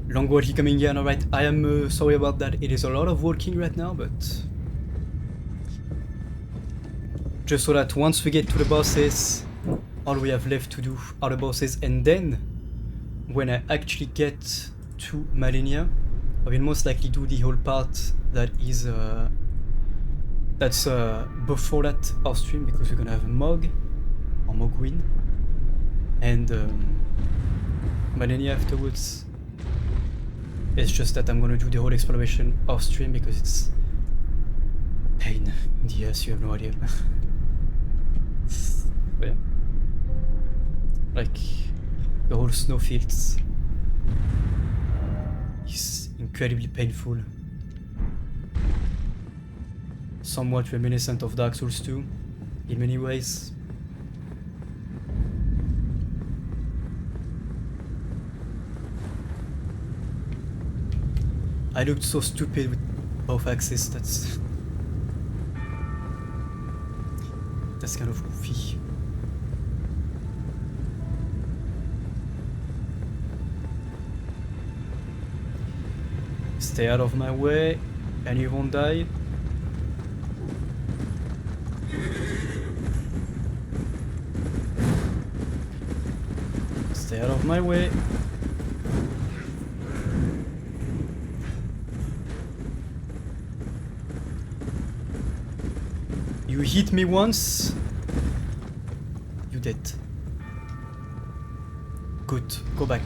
Long walkie coming in, alright. I am sorry about that. It is a lot of walking right now, but just so that once we get to the bosses, all we have left to do are the bosses, and then when I actually get to Malenia, I will most likely do the whole part that is that's before that off stream, because we're gonna have a Mog, on Mogwin. And but then afterwards, it's just that I'm gonna do the whole exploration off stream because it's pain in the ass, you have no idea. But yeah. Like, the whole snowfields is incredibly painful. Somewhat reminiscent of Dark Souls 2 in many ways. I looked so stupid with both axes, that's kind of goofy. Stay out of my way and you won't die. Stay out of my way. You hit me once, you dead. Good, go back.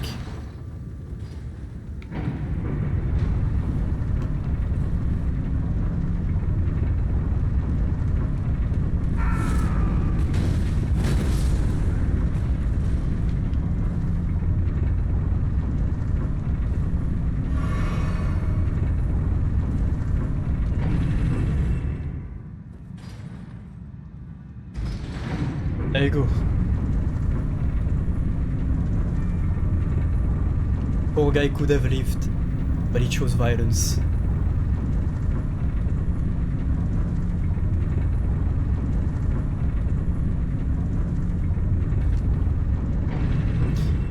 There you go. Poor guy could have lived, but he chose violence.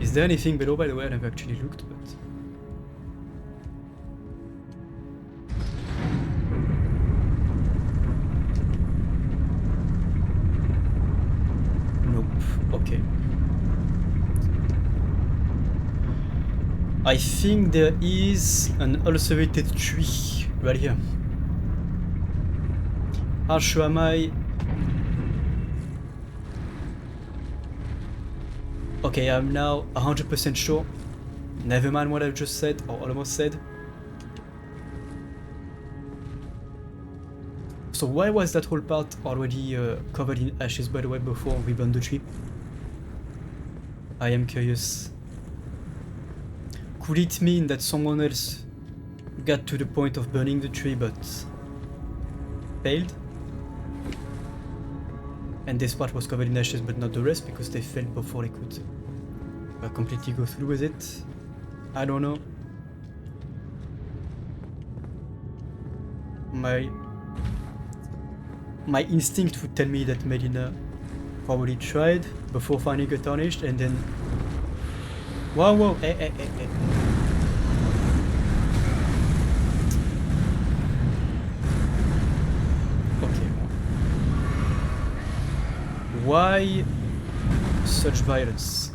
Is there anything below, by the way? I never actually looked, but... Okay. I think there is an ulcerated tree right here. How sure am I? Okay, I'm now 100% sure. Never mind what I've just said, or almost said. So why was that whole part already covered in ashes, by the way, before we burned the tree? I am curious. Could it mean that someone else got to the point of burning the tree but failed? And this part was covered in ashes but not the rest because they failed before they could completely go through with it? I don't know. My instinct would tell me that Melina probably tried before finding it tarnished and then... Whoa, hey. Okay. Why such violence?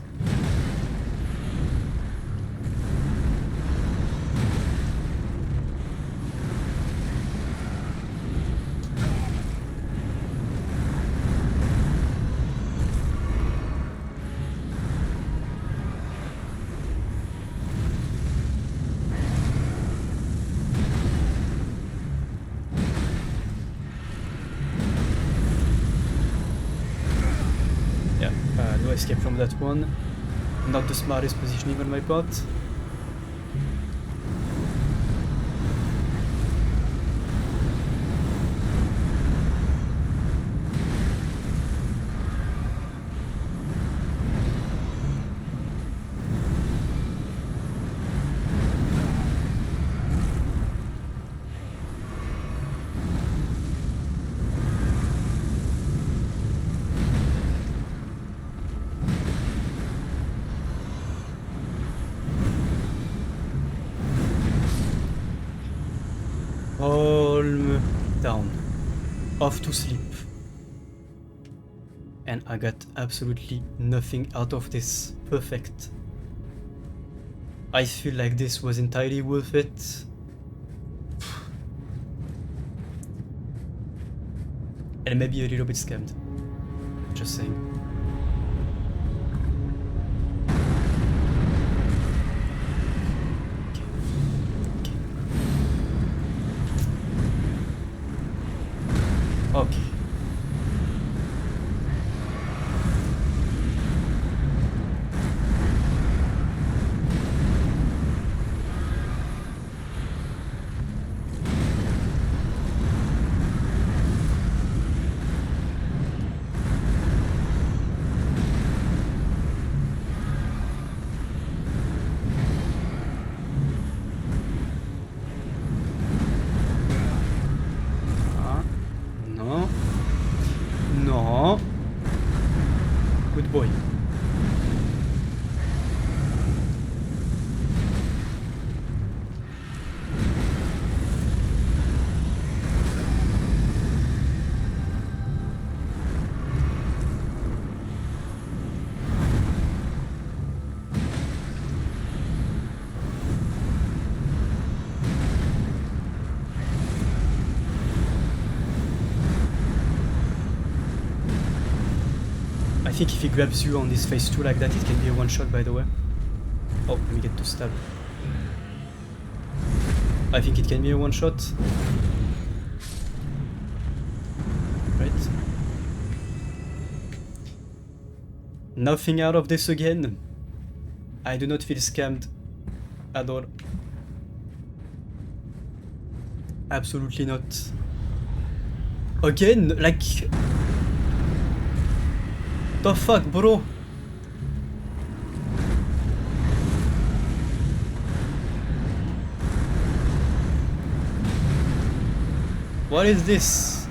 No escape from that one. Not the smartest positioning on my part. Calm down. Off to sleep. And I got absolutely nothing out of this. Perfect. I feel like this was entirely worth it. And maybe a little bit scammed. Just saying. Okay. No. No. Good boy. I think if he grabs you on this phase 2 like that, it can be a one shot, by the way. Oh, let me get to stab. I think it can be a one shot. Right. Nothing out of this again. I do not feel scammed at all. Absolutely not. Again, like... The fuck, bro? What is this?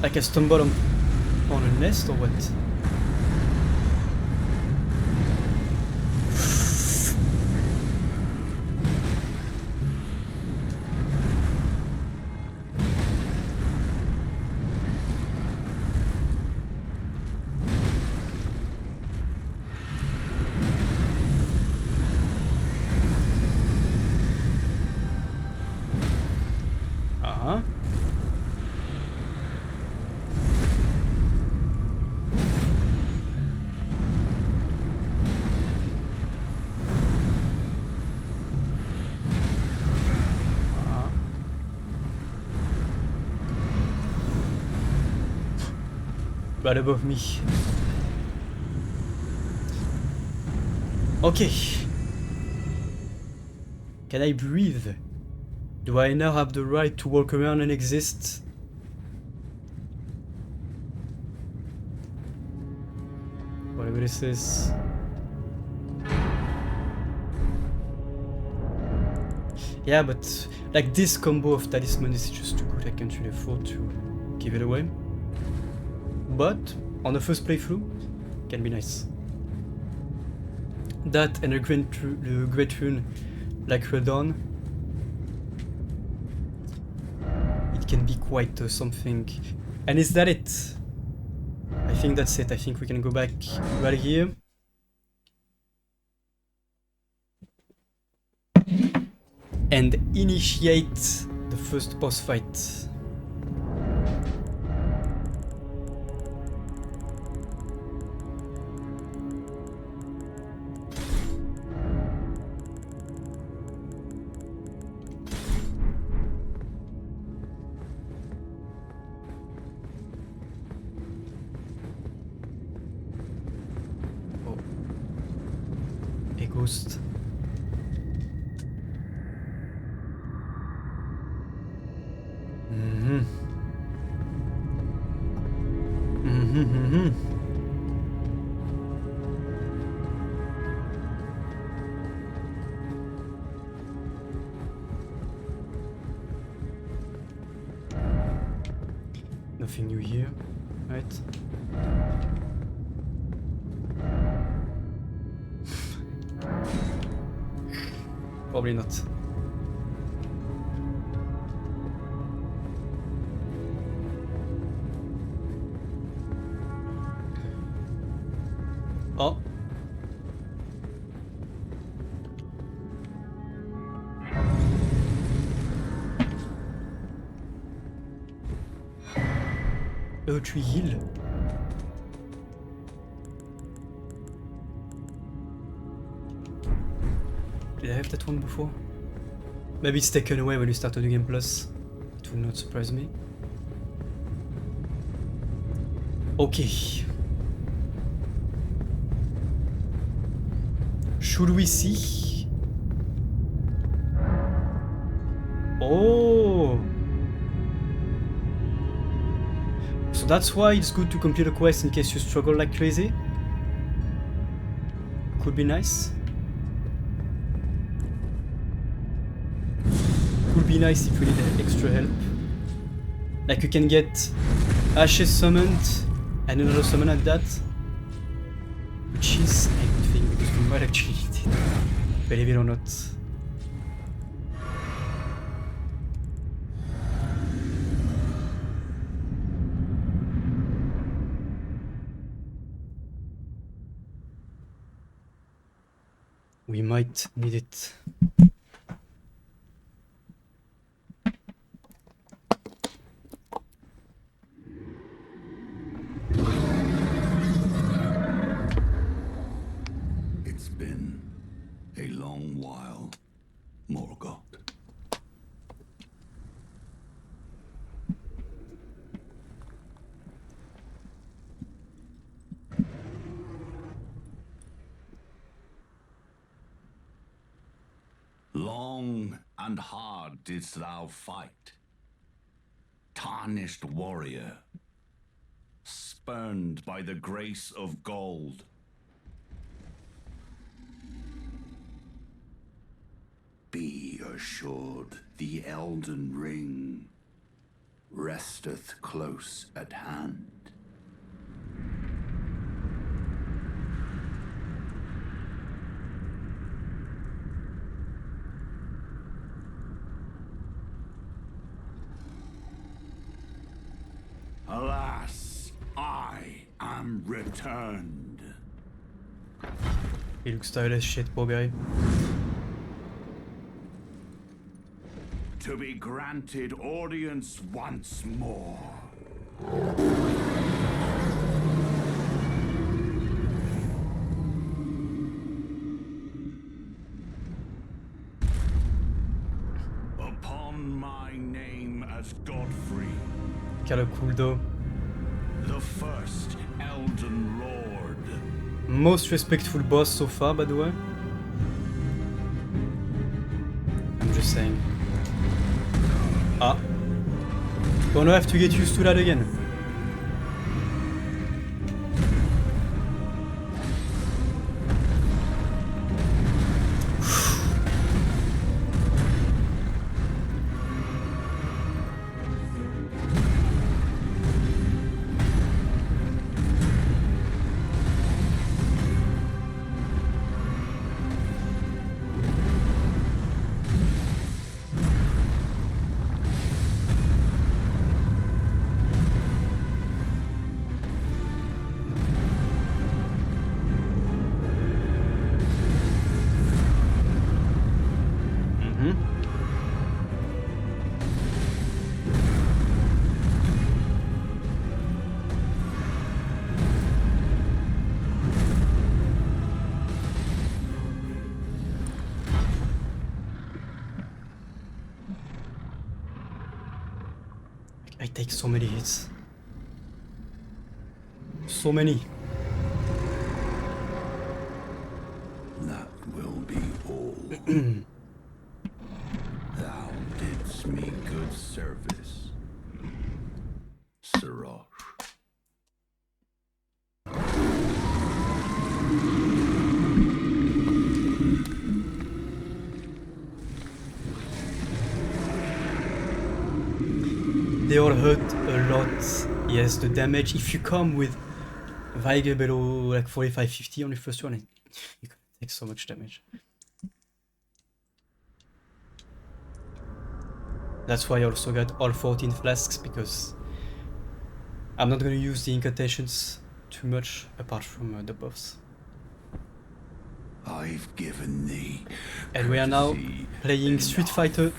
Like I stumbled on a nest or what? Right above me. Okay. Can I breathe? Do I now have the right to walk around and exist? Whatever this is. Yeah, but like this combo of talisman is just too good. I can't really afford to give it away. But on the first playthrough, can be nice. That and a great rune like Redon, it can be quite something. And is that it? I think that's it. I think we can go back right here. And initiate the first boss fight. Ghost. Nothing new here, right? Probably not. Oh. Tree Hill. Did I have that one before? Maybe it's taken away when you start a new game plus. It will not surprise me. Okay. Should we see? Oh! So that's why it's good to complete a quest in case you struggle like crazy. Could be nice. Could be nice if we need extra help. Like you can get Ashes summoned and another summon at that. Which is a good thing because we might actually need it. Believe it or not. We might need it. It's been a long while, Morgoth. Long and hard didst thou fight, tarnished warrior, spurned by the grace of gold. Be assured the Elden Ring resteth close at hand. Alas, I am returned. He looks tired as shit, poor guy. To be granted audience once more. Upon my name as Godfrey, Kinda cool though. the first Elden Lord. Most respectful boss so far, by the way. I'm just saying. Ah. Gonna have to get used to that again. I take so many hits. So many. That will be all. Thou didst me good service, Sirach. They all hurt a lot. Yes, the damage. If you come with Viger below like 45-50 on the first one, you can take so much damage. That's why I also got all 14 flasks, because I'm not gonna use the incantations too much apart from the buffs. I've given thee. And we are now courtesy playing Street enough. Fighter.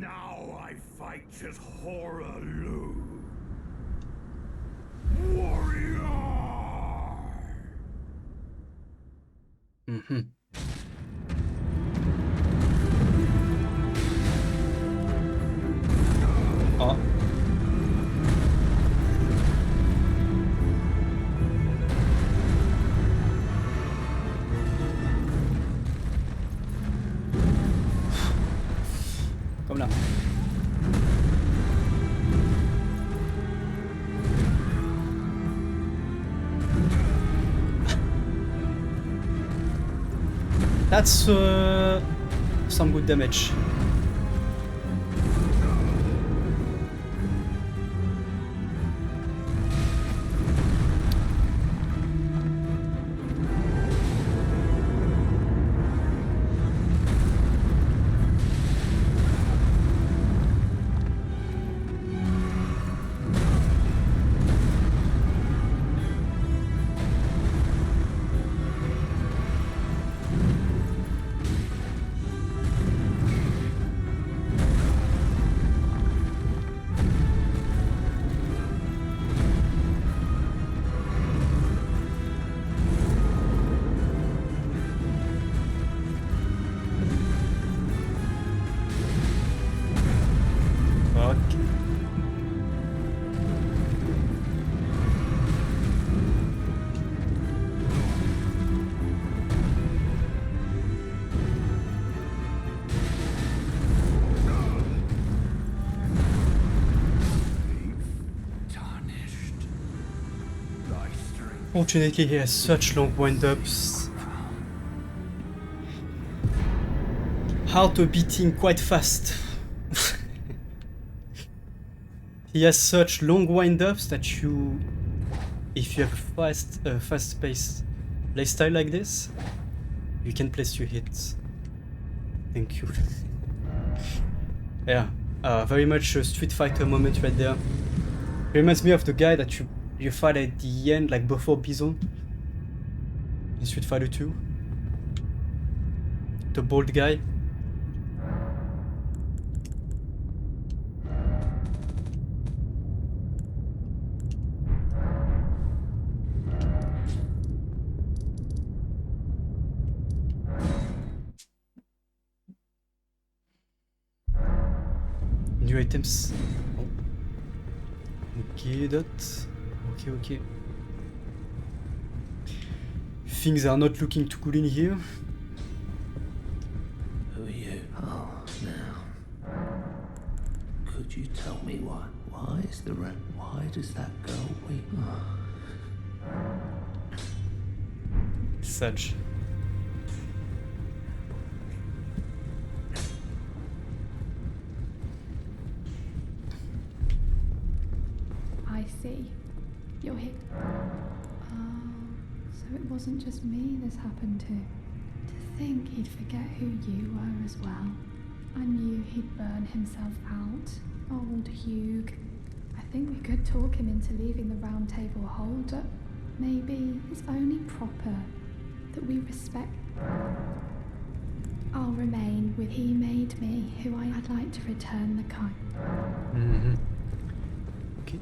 Now I fight as Horror Lu. Warrior! Mhm. Oh. Comme là. That's some good damage. Fuck. Tarnished. Thy strength. Fortunately, he has such long wind-ups. Auto beating quite fast. He has such long wind-ups that you, if you have a fast-paced playstyle like this, you can place your hits. Thank you. Yeah, very much a Street Fighter moment right there. Reminds me of the guy that you fight at the end, like before Bison in Street Fighter 2. The bald guy. New items. Oh. Okay, that. Okay. Things are not looking too good in here. Who are you? Oh, now. Could you tell me why? Why is the rat? Why does that girl weep? Such. I see. You're here. Oh, so it wasn't just me this happened to. To think he'd forget who you were as well. I knew he'd burn himself out. Old Hugh. I think we could talk him into leaving the Round Table hold up. Maybe it's only proper that we respect. I'll remain with he made me, who I'd like to return the kind. Mm-hmm. Okay.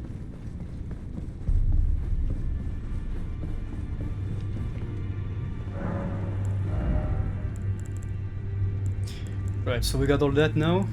Right, so we got all that now.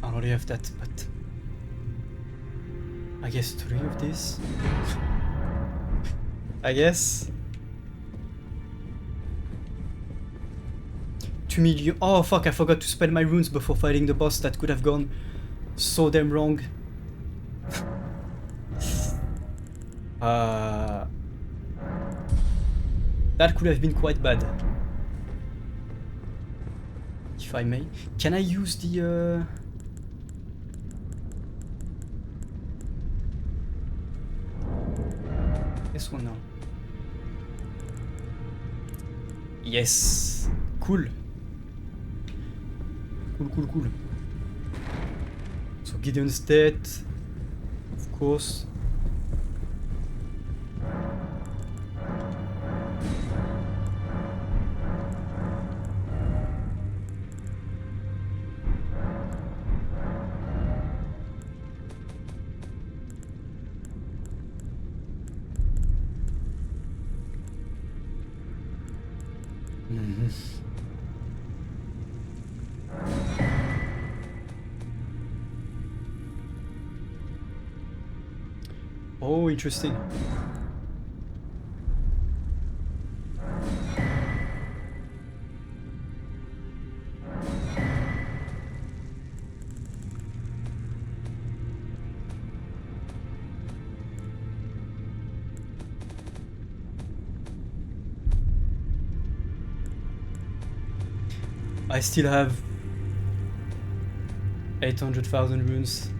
I already have that, but I guess 3 of these. I guess. 2 million. Oh fuck, I forgot to spend my runes before fighting the boss. That could have gone so damn wrong. That could have been quite bad. If I may. Can I use the this one now. Yes! Cool. Cool. So Gideon's dead. Of course. Oh, interesting. I still have 800,000 runes.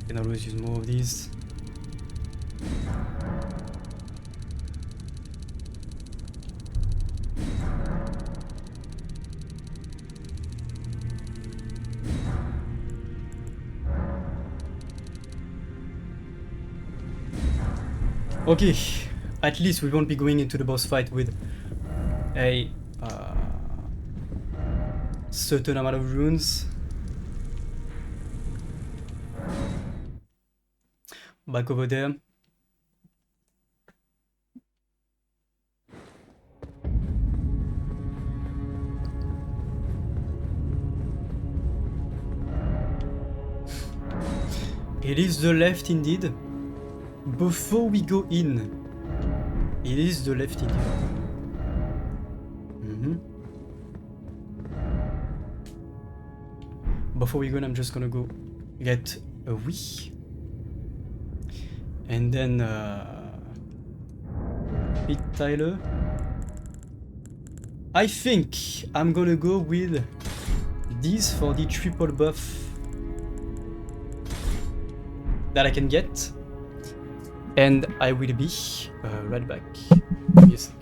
Can always use more of these. Okay, at least we won't be going into the boss fight with a certain amount of runes. Back over there. It is the left indeed. Before we go in, it is the left indeed. Before we go in, I'm just gonna go get a wee. And then Big Tyler. I think I'm gonna go with these for the triple buff that I can get. And I will be right back. Give me a sec.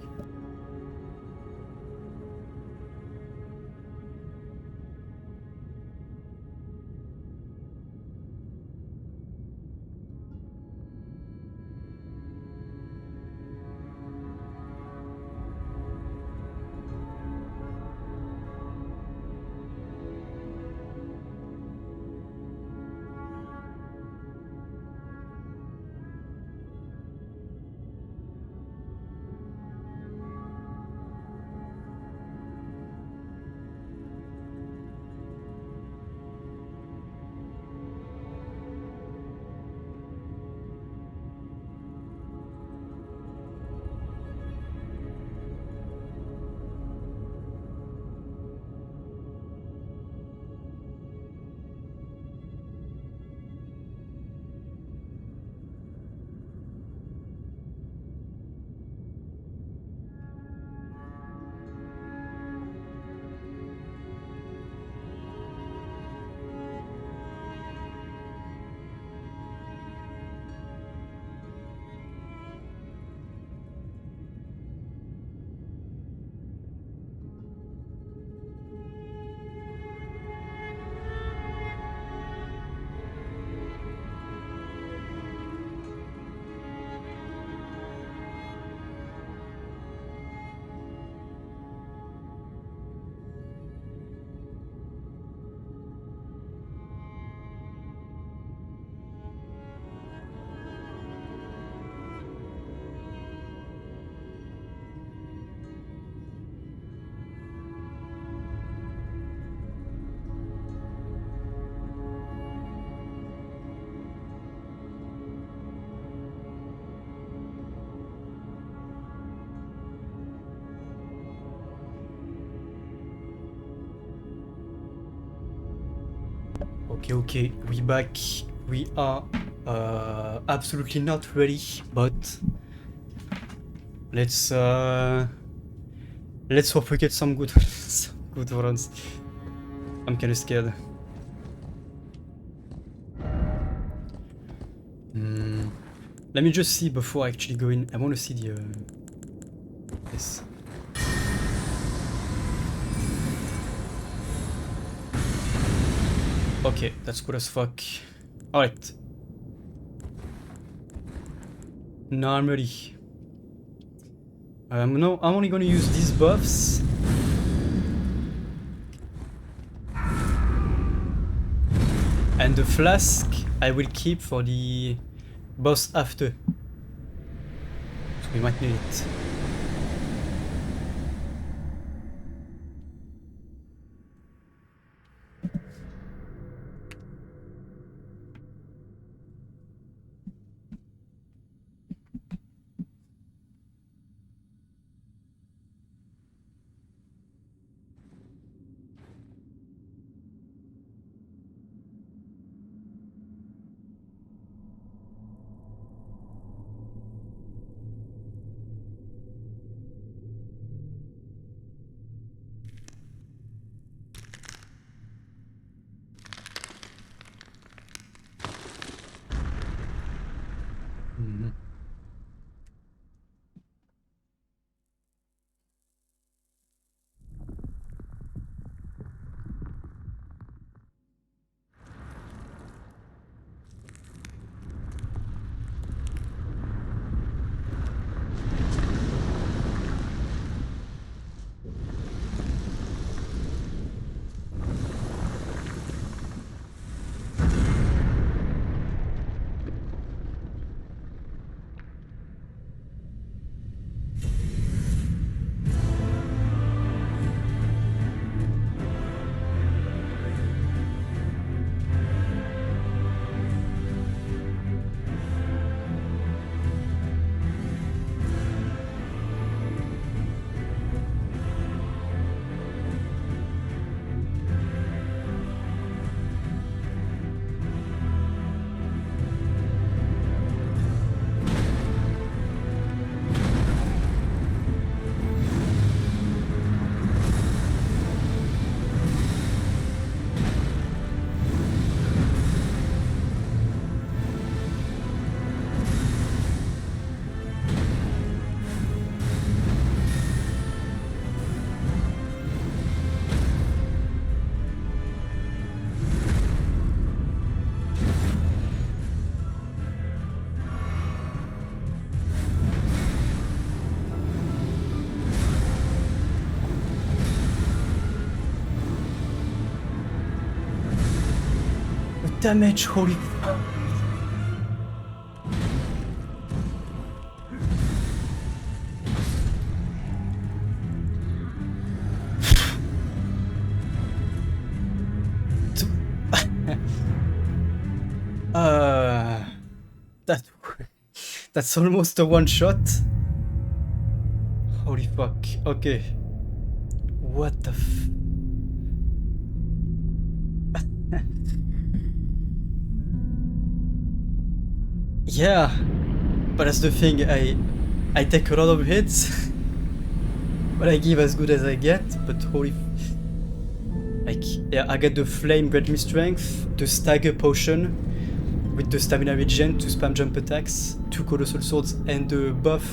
Okay, we back. We are absolutely not ready, but let's hope we get some good some good runs. I'm kinda scared. Let me just see before I actually go in. I wanna see the this. Okay, that's good as fuck. Alright. Now I'm ready. No, I'm only gonna use these buffs. And the flask I will keep for the boss after. So we might need it. Damage, holy fuck. that that's almost a one shot. Holy fuck. Okay. What the f... Yeah, but that's the thing, I take a lot of hits, but I give as good as I get, but holy... Like, yeah, I get the flame, grant me strength, the stagger potion, with the stamina regen to spam jump attacks, 2 colossal swords, and the buff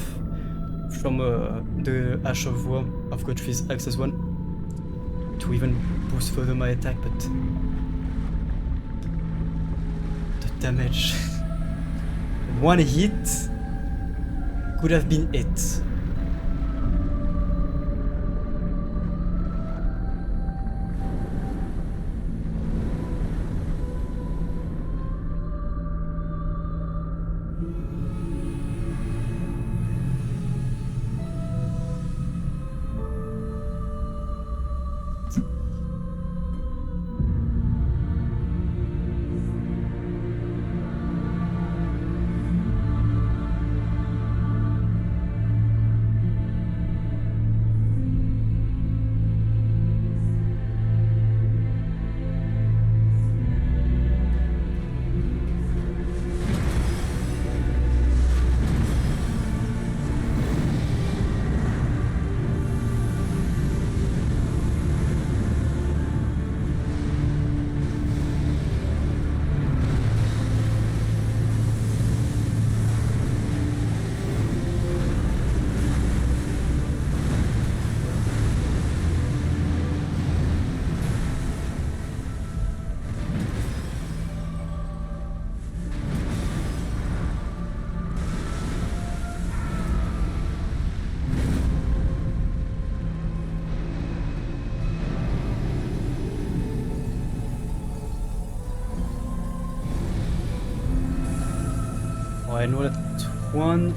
from the Ash of War of Godfrey's Axe as well, to even boost further my attack, but... The damage... One hit could have been it. I know that one.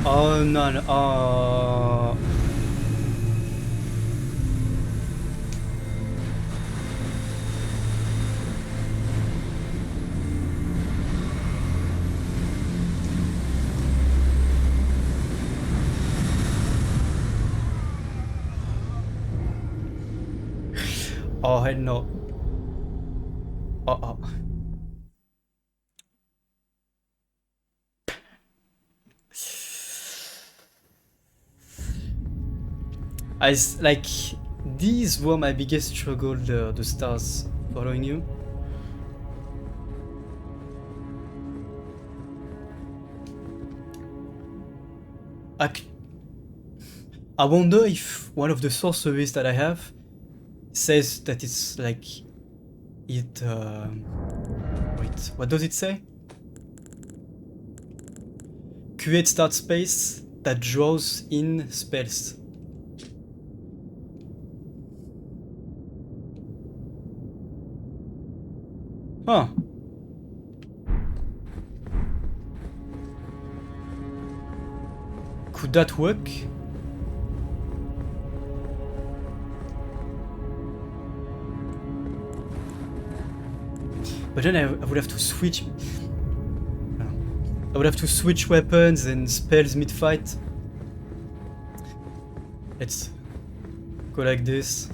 Oh no, no. Oh. Oh hell no. Oh, oh. Like, these were my biggest struggle, the stars following you. I wonder if one of the sorceries that I have says that it's like it. Wait, what does it say? Create start space that draws in spells. Huh. Could that work? But then I would have to switch. I would have to switch weapons and spells mid-fight. Let's go like this.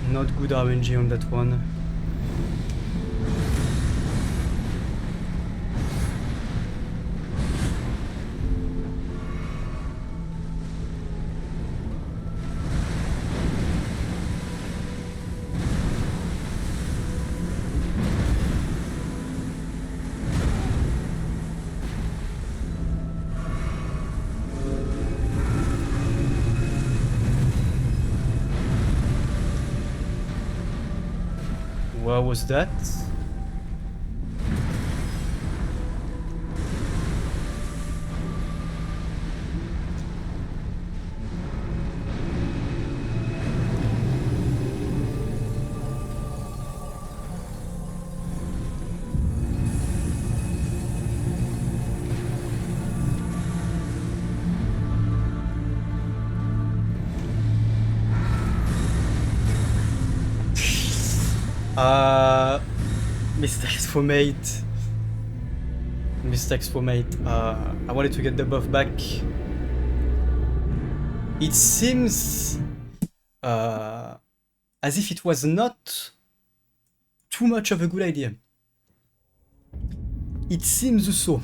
Not good RNG on that one. What was that? Mistakes for mate. Mistakes for mate. I wanted to get the buff back. It seems as if it was not too much of a good idea. It seems so.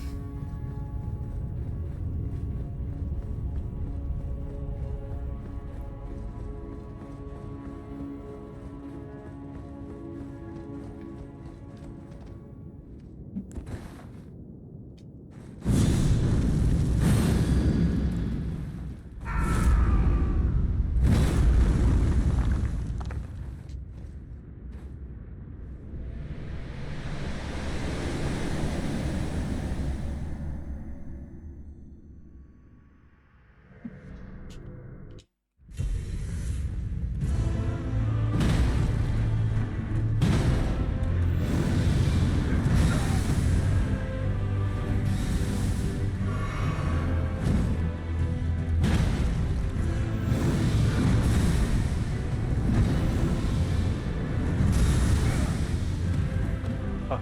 Fuck.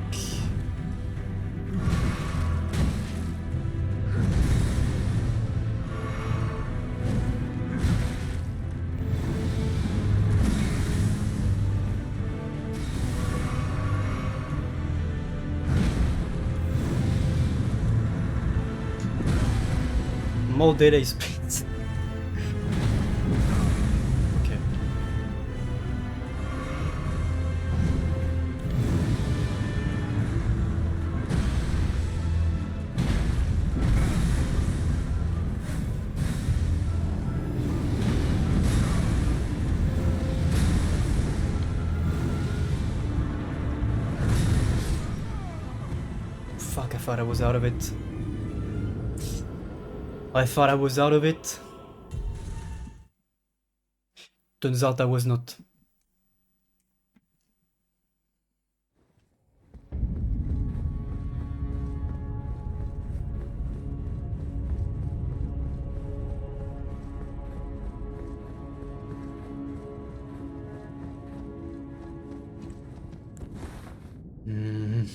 More data is spent. Okay. Fuck, I thought I was out of it. I thought I was out of it. Turns out I was not. Mm.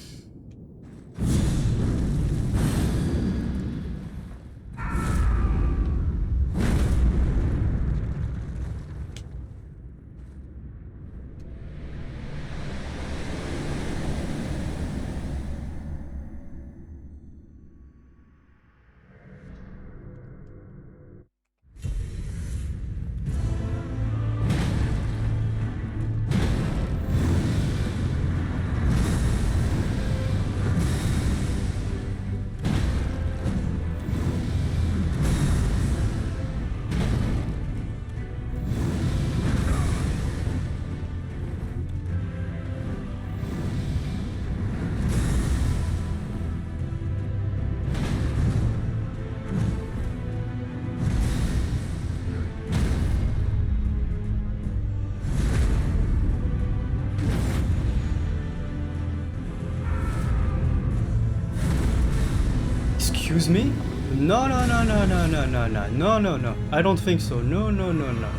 Excuse me? No, no, no, no, no, no, no, no, no, no, no. I don't think so. No, no, no, no.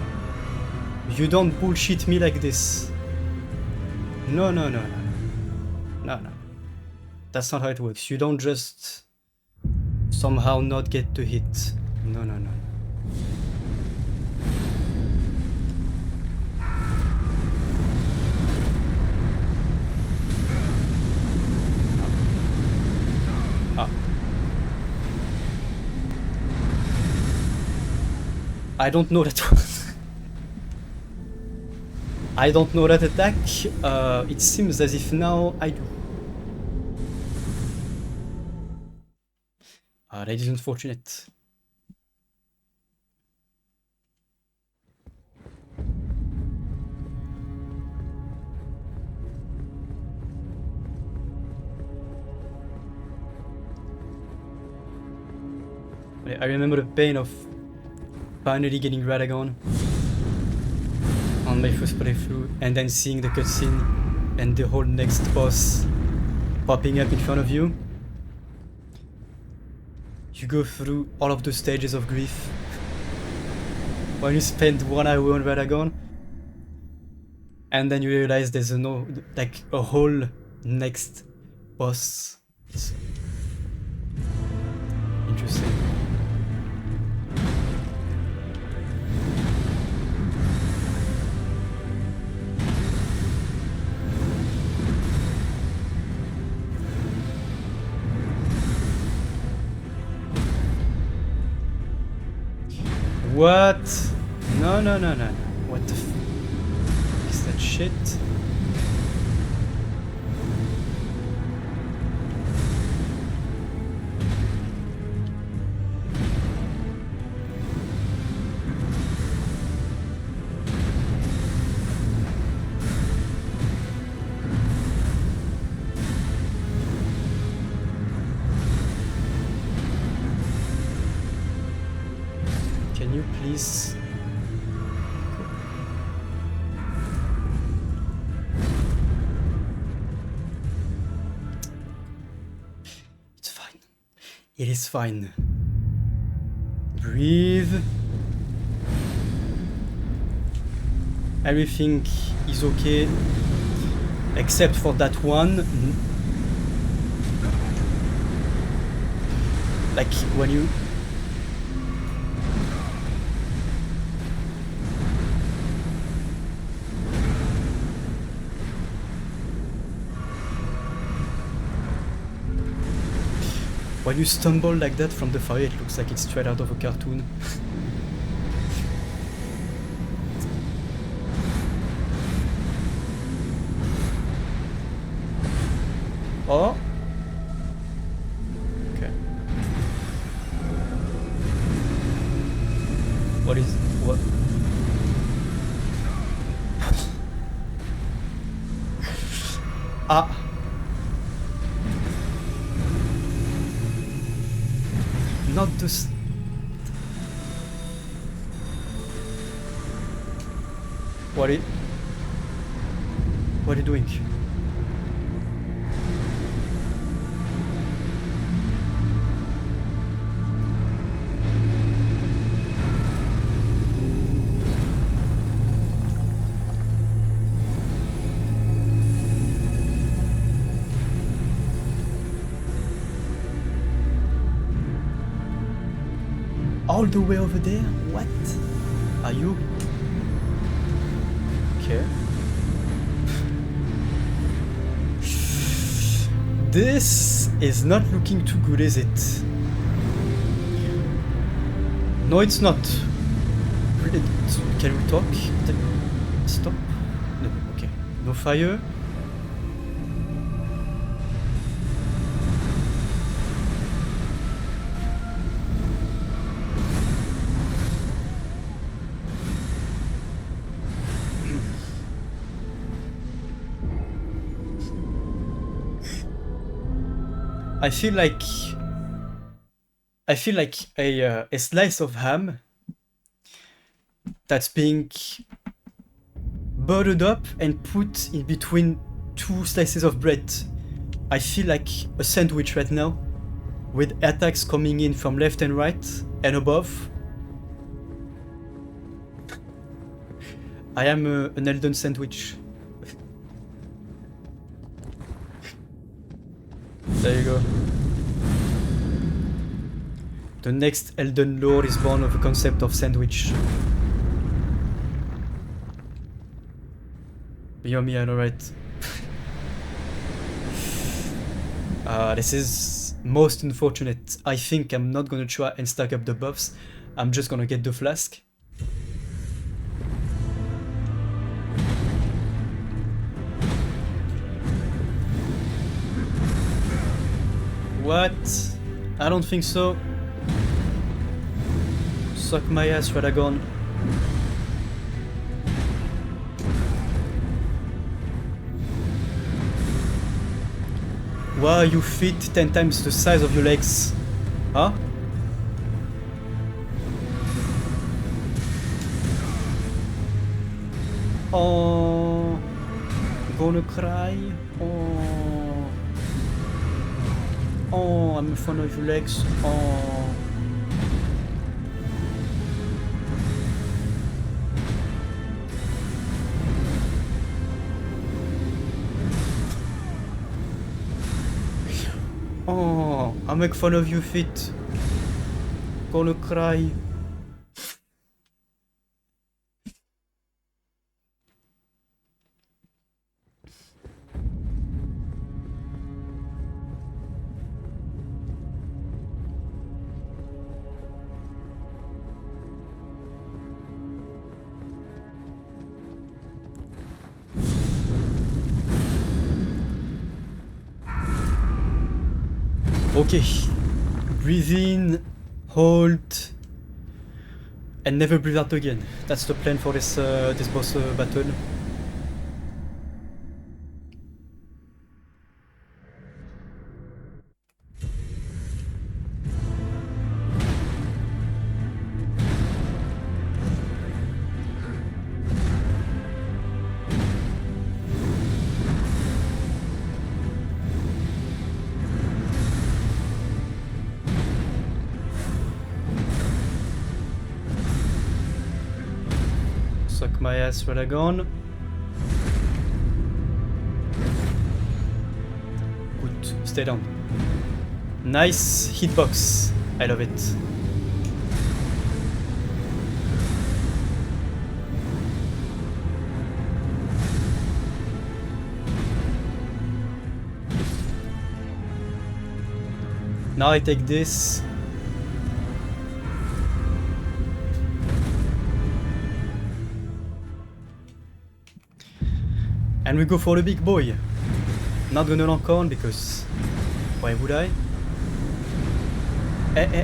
You don't bullshit me like this. No, no, no, no. No, no. That's not how it works. You don't just somehow not get to hit. No, no, no. Ah. I don't know that one. I don't know that attack. It seems as if now I do. That is unfortunate. I remember the pain of finally getting Radagon on my first playthrough and then seeing the cutscene and the whole next boss popping up in front of you. You go through all of the stages of grief when you spend 1 hour on Radagon and then you realize there's a whole next boss. It's interesting. What? No, no, no, no, no. What the f is that shit? Can you please? It's fine. It is fine. Breathe. Everything is okay. Except for that one Like when you... When you stumble like that from the fire, it looks like it's straight out of a cartoon. Oh! Okay. What is... what? Ah! Not this... What are you doing? All the way over there? What? Are you? Okay. This is not looking too good, is it? No, it's not. Can we talk? Stop? No, okay. No fire. I feel like a slice of ham that's being buttered up and put in between two slices of bread. I feel like a sandwich right now, with attacks coming in from left and right and above. I am an Elden sandwich. There you go. The next Elden lore is born of the concept of sandwich. Yummy, I know, right? This is most unfortunate. I think I'm not gonna try and stack up the buffs. I'm just gonna get the flask. What? I don't think so. Suck my ass, Radagon. Why are you feet 10 times the size of your legs? Huh? Oh, gonna cry. Oh, oh, I'm in front of your legs. Oh. Oh, I make fun of your feet. Gonna cry. Okay, breathe in, hold, and never breathe out again. That's the plan for this this boss battle. Suck my ass, Radagon. Good, stay down. Nice hitbox. I love it. Now I take this. And we go for the big boy. Not gonna lock on because why would I? Eh.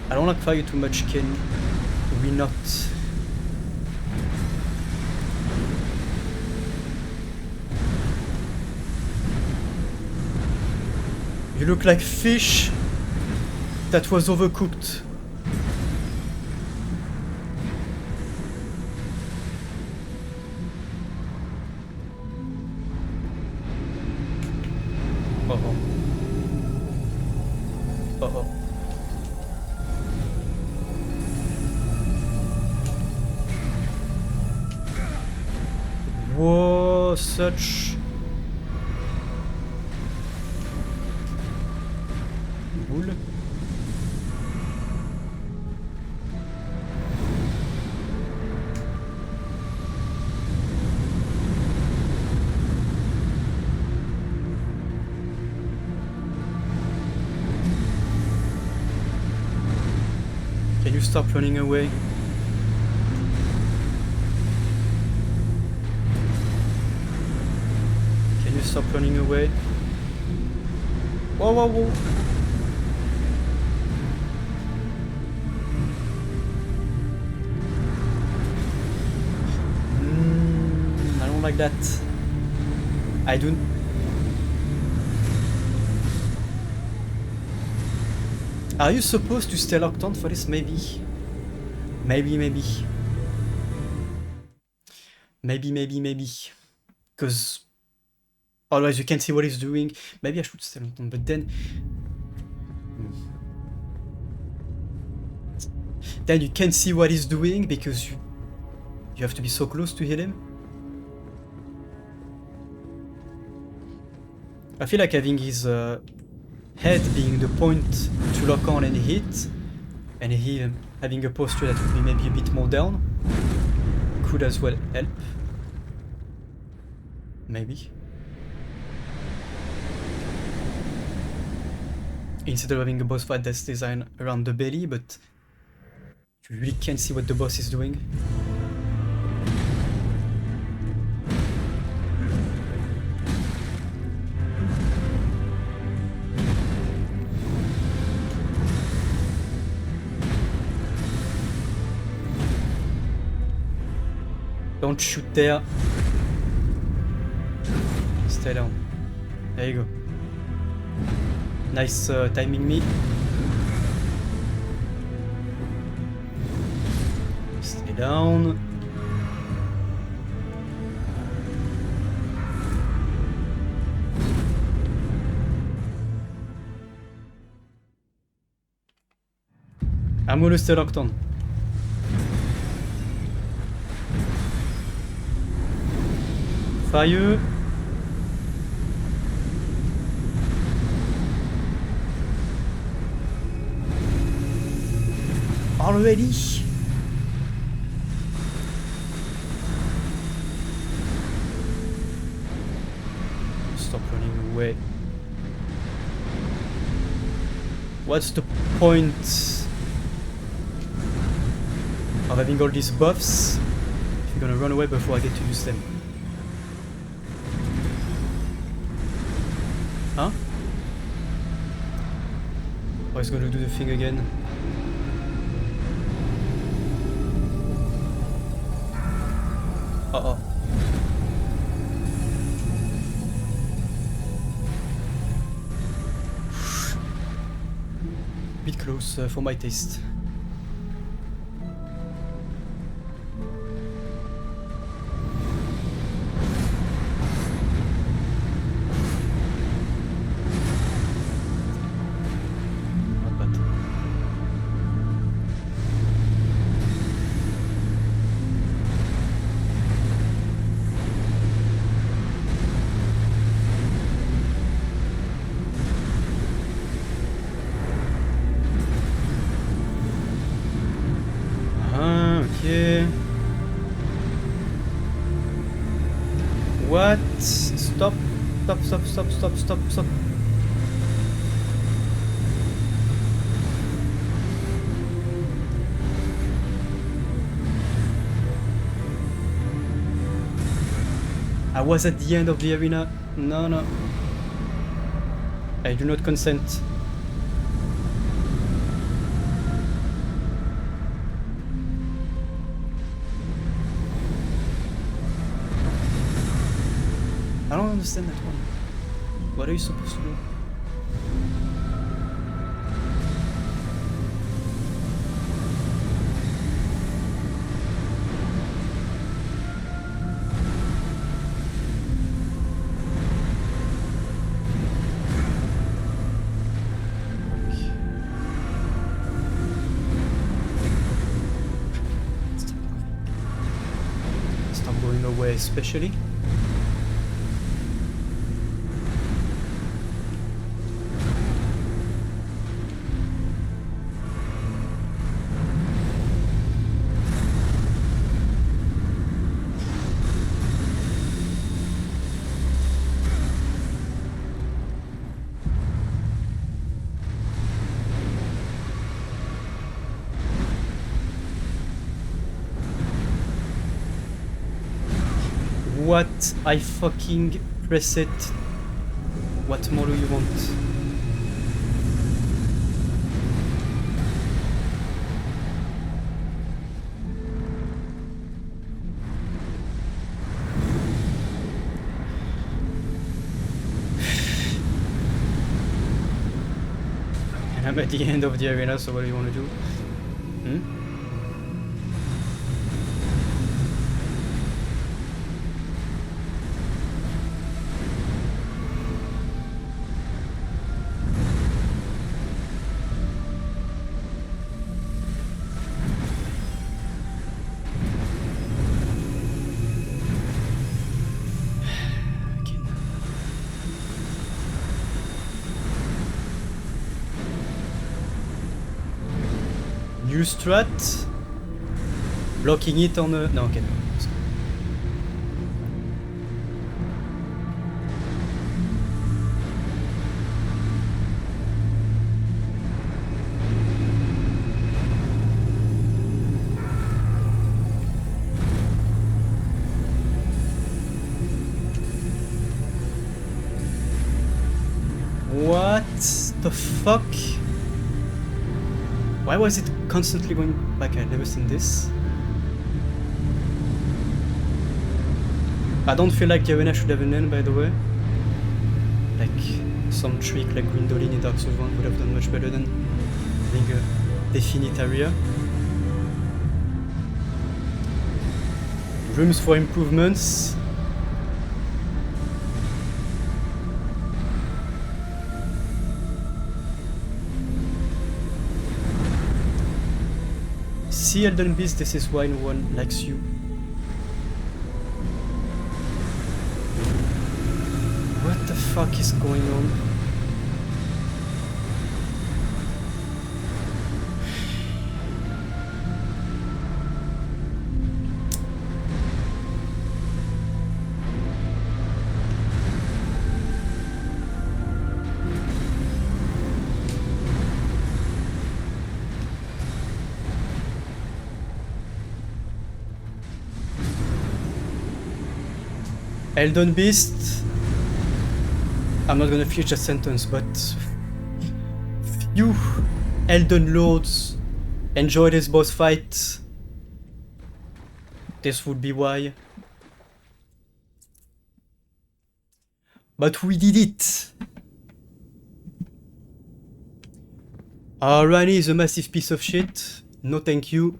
I don't like fire too much, can we not? You look like fish that was overcooked. Uh-oh. Uh-oh. Whoa, such... Boule. Can you stop running away? Can you stop running away? Whoa, whoa, whoa! I don't like that. I don't... Are you supposed to stay locked on for this? Maybe. Maybe. Because otherwise you can't see what he's doing. Maybe I should stay locked on, but then... Then you can't see what he's doing because you have to be so close to hit him. I feel like having his head being the point to lock on and hit, and he having a posture that would be maybe a bit more down, could as well help. Maybe. Instead of having a boss fight that's designed around the belly, but you really can't see what the boss is doing. Don't shoot there. Stay down. There you go. Nice timing me. Stay down. I'm gonna stay locked on. Fire. Already? Stop running away. What's the point of having all these buffs if you're gonna run away before I get to use them? Huh? Oh, he's gonna do the thing again. Uh-oh. Bit close for my taste. What? Stop. Stop, stop, stop, stop, stop, stop. I was at the end of the arena. No, no. I do not consent. I don't understand that one. What are you supposed to do? Stop going away, especially. What? I fucking press it. What more do you want? And I'm at the end of the arena, so what do you want to do? Hmm? New strat, blocking it on a... No, okay. What the fuck? Why was it constantly going back? I've never seen this. I don't feel like the arena should have an end, by the way. Like, some trick like Gwendolyn in Dark Souls 1 would have done much better than having a definite area. Rooms for improvements. See, Elden Beast, this is why no one likes you. What the fuck is going on? Elden Beast. I'm not gonna finish that sentence, but few Elden Lords enjoy this boss fight. This would be why. But we did it! Rani is a massive piece of shit. No thank you.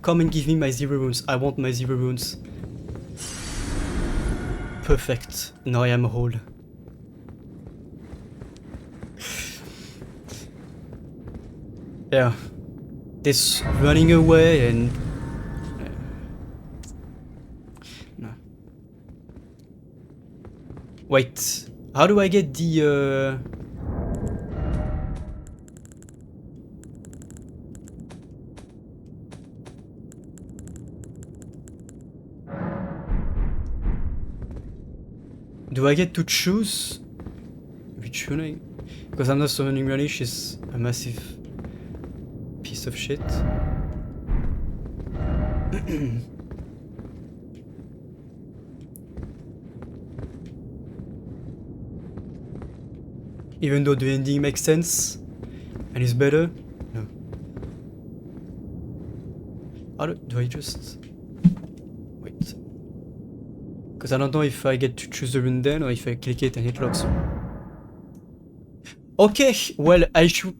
Come and give me my 0 runes. I want my 0 runes. Perfect. Now I am whole. Yeah. This running away and... no. Wait. How do I get the... Do I get to choose which one? Because I'm not summoning Relish is a massive piece of shit. Even though the ending makes sense and is better, no. Do I just wait? Because I don't know if I get to choose the rune then or if I click it and it locks. Okay, well I should.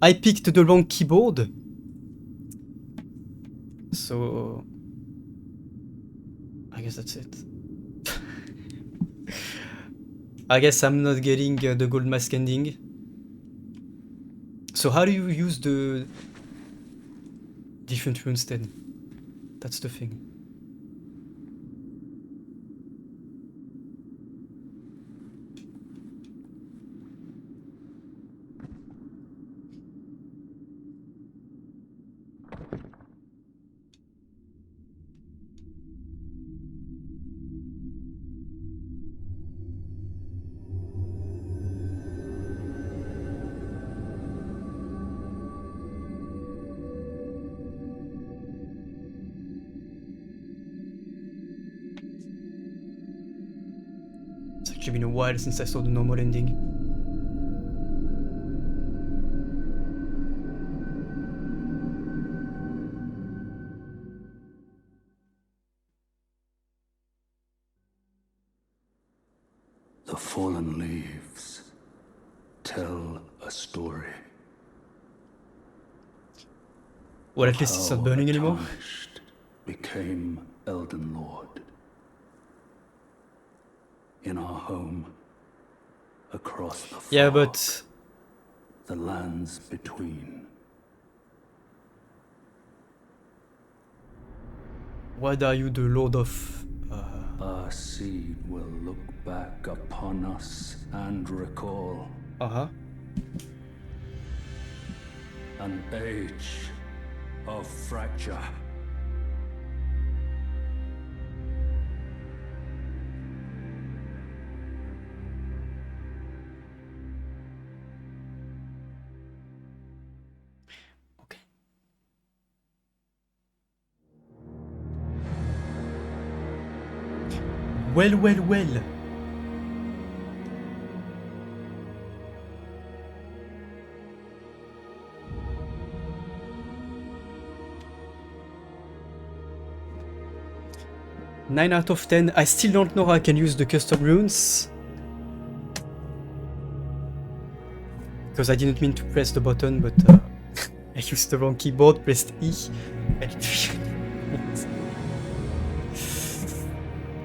I picked the wrong keyboard, so I guess that's it. I guess I'm not getting the gold mask ending. So how do you use the different runes then? That's the thing. It's actually been a while since I saw the normal ending. The fallen leaves tell a story. Well, at least it's not burning anymore. Tarnished became Elden Lord. In our home, across the Yeah, fog, but the lands between. why are you the Lord of? Our seed will look back upon us and recall an age of fracture. Okay. Well, well, well. Nine out of 10. I still don't know how I can use the custom runes. Because I didn't mean to press the button, but I used the wrong keyboard, pressed E, and it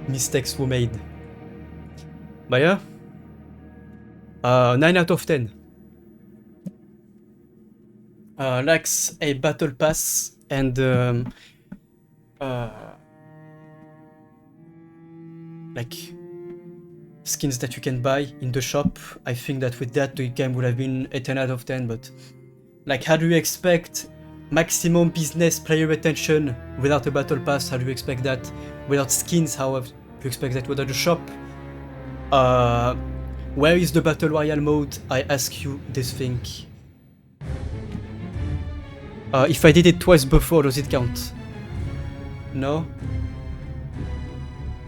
mistakes were made. But yeah, 9 out of 10. Lacks a battle pass and like skins that you can buy in the shop. I think that with that the game would have been a 10 out of 10, but like, how do you expect maximum business player retention without a battle pass? How do you expect that without skins? How do you expect that without a shop? Where is the battle royale mode? I ask you this thing. If I did it twice before, does it count? No?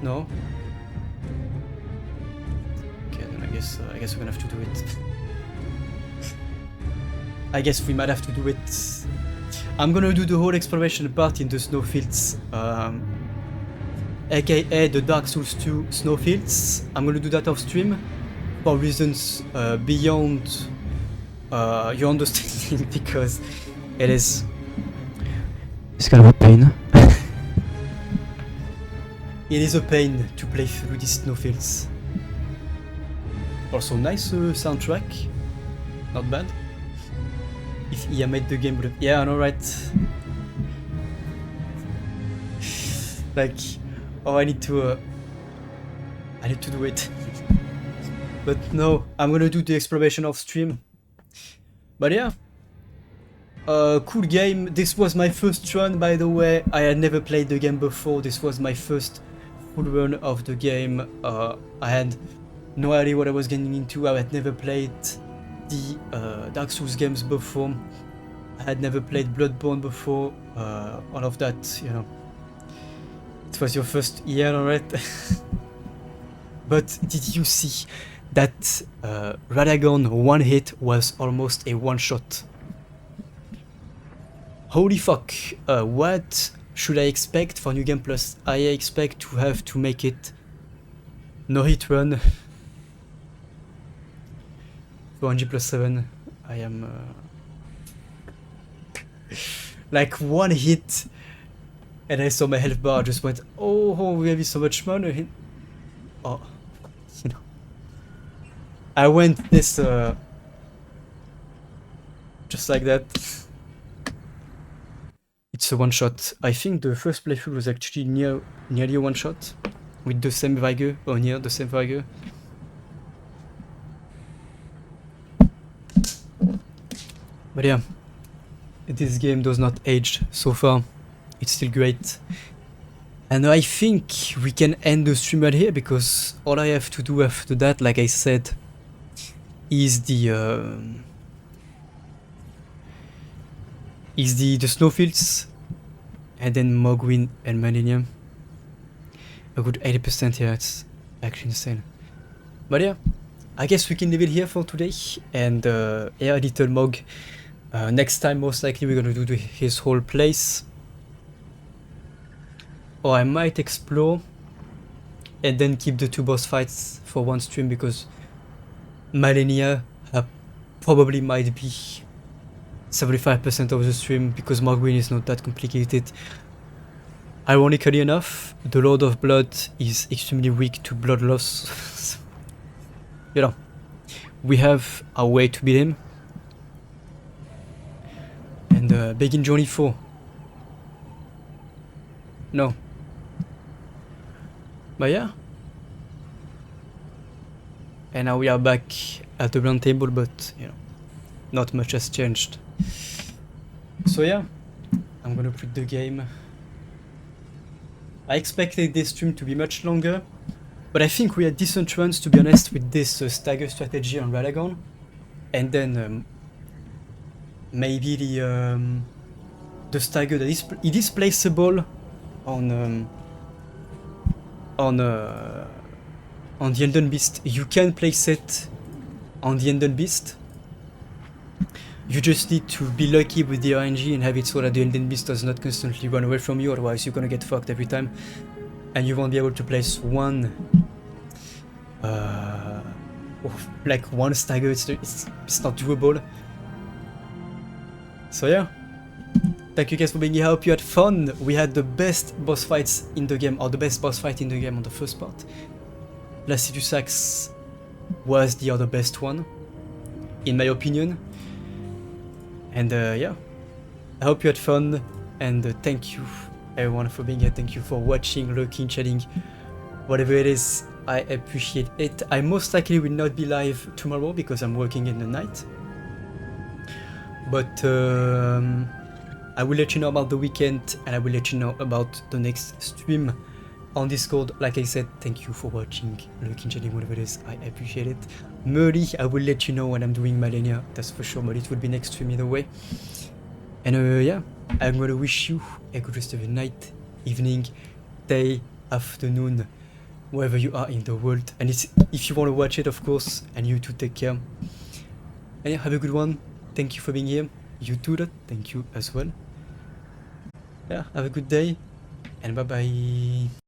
No? Okay, then I guess we're gonna have to do it. I guess we might have to do it. I'm gonna do the whole exploration part in the snowfields, aka the Dark Souls 2 snowfields. I'm gonna do that off stream for reasons beyond your understanding, because it's kind of a pain. It is a pain to play through these snowfields. Also, nice soundtrack, not bad. If Ia made the game, would yeah, I know, right? Like, oh, I need to do it. But no, I'm gonna do the exploration off stream. But yeah, cool game. This was my first run, by the way. I had never played the game before. This was my first full run of the game. I had no idea what I was getting into. I had never played the Dark Souls games before. I had never played Bloodborne before. All of that, you know. It was your first year, alright? But did you see that Radagon one hit was almost a one shot? Holy fuck, what should I expect for New Game Plus? I expect to have to make it no hit run. For NG+3, I am like one hit, and I saw my health bar, just went, oh, we have so much money. Oh, you know, I went this just like that. It's a one shot. I think the first playthrough was actually nearly a one shot with the same vigor, or near the same vigor. But yeah, this game does not age so far. It's still great. And I think we can end the stream right here, because all I have to do after that, like I said, is the snowfields, and then Mogwin and Malenia. A good 80% here, it's actually insane. But yeah, I guess we can leave it here for today, and yeah, little Mog. Next time, most likely, we're gonna do his whole place. Or I might explore and then keep the two boss fights for one stream, because Malenia probably might be 75% of the stream, because Mogwin is not that complicated. Ironically enough, the Lord of Blood is extremely weak to blood loss. You know, we have our way to beat him. And begin Journey 4. No. But yeah. And now we are back at the round table, but you know, not much has changed. So yeah, I'm gonna quit the game. I expected this stream to be much longer, but I think we had decent runs, to be honest, with this stagger strategy on Radagon. And then maybe the stagger that it is placeable on the Elden Beast. You can place it on the Elden Beast. You just need to be lucky with the RNG and have it so that the Elden Beast does not constantly run away from you, otherwise you're gonna get fucked every time. And you won't be able to place one like one stagger. It's not doable. So yeah, thank you guys for being here. I hope you had fun. We had the best boss fights in the game, or the best boss fight in the game on the first part. Placidus Axe was the other best one, in my opinion. And yeah, I hope you had fun, and thank you everyone for being here. Thank you for watching, lurking, chatting, whatever it is. I appreciate it. I most likely will not be live tomorrow because I'm working in the night. But I will let you know about the weekend, and I will let you know about the next stream on Discord. Like I said, thank you for watching, looking, chatting, whatever it is. I appreciate it. Murray, I will let you know when I'm doing Malenia, that's for sure, but it will be next stream either way. And yeah, I'm gonna wish you a good rest of your night, evening, day, afternoon, wherever you are in the world. And it's, if you want to watch it, of course, and you too, take care. And yeah, have a good one. Thank you for being here. You too, thank you as well. Yeah, have a good day, and bye bye.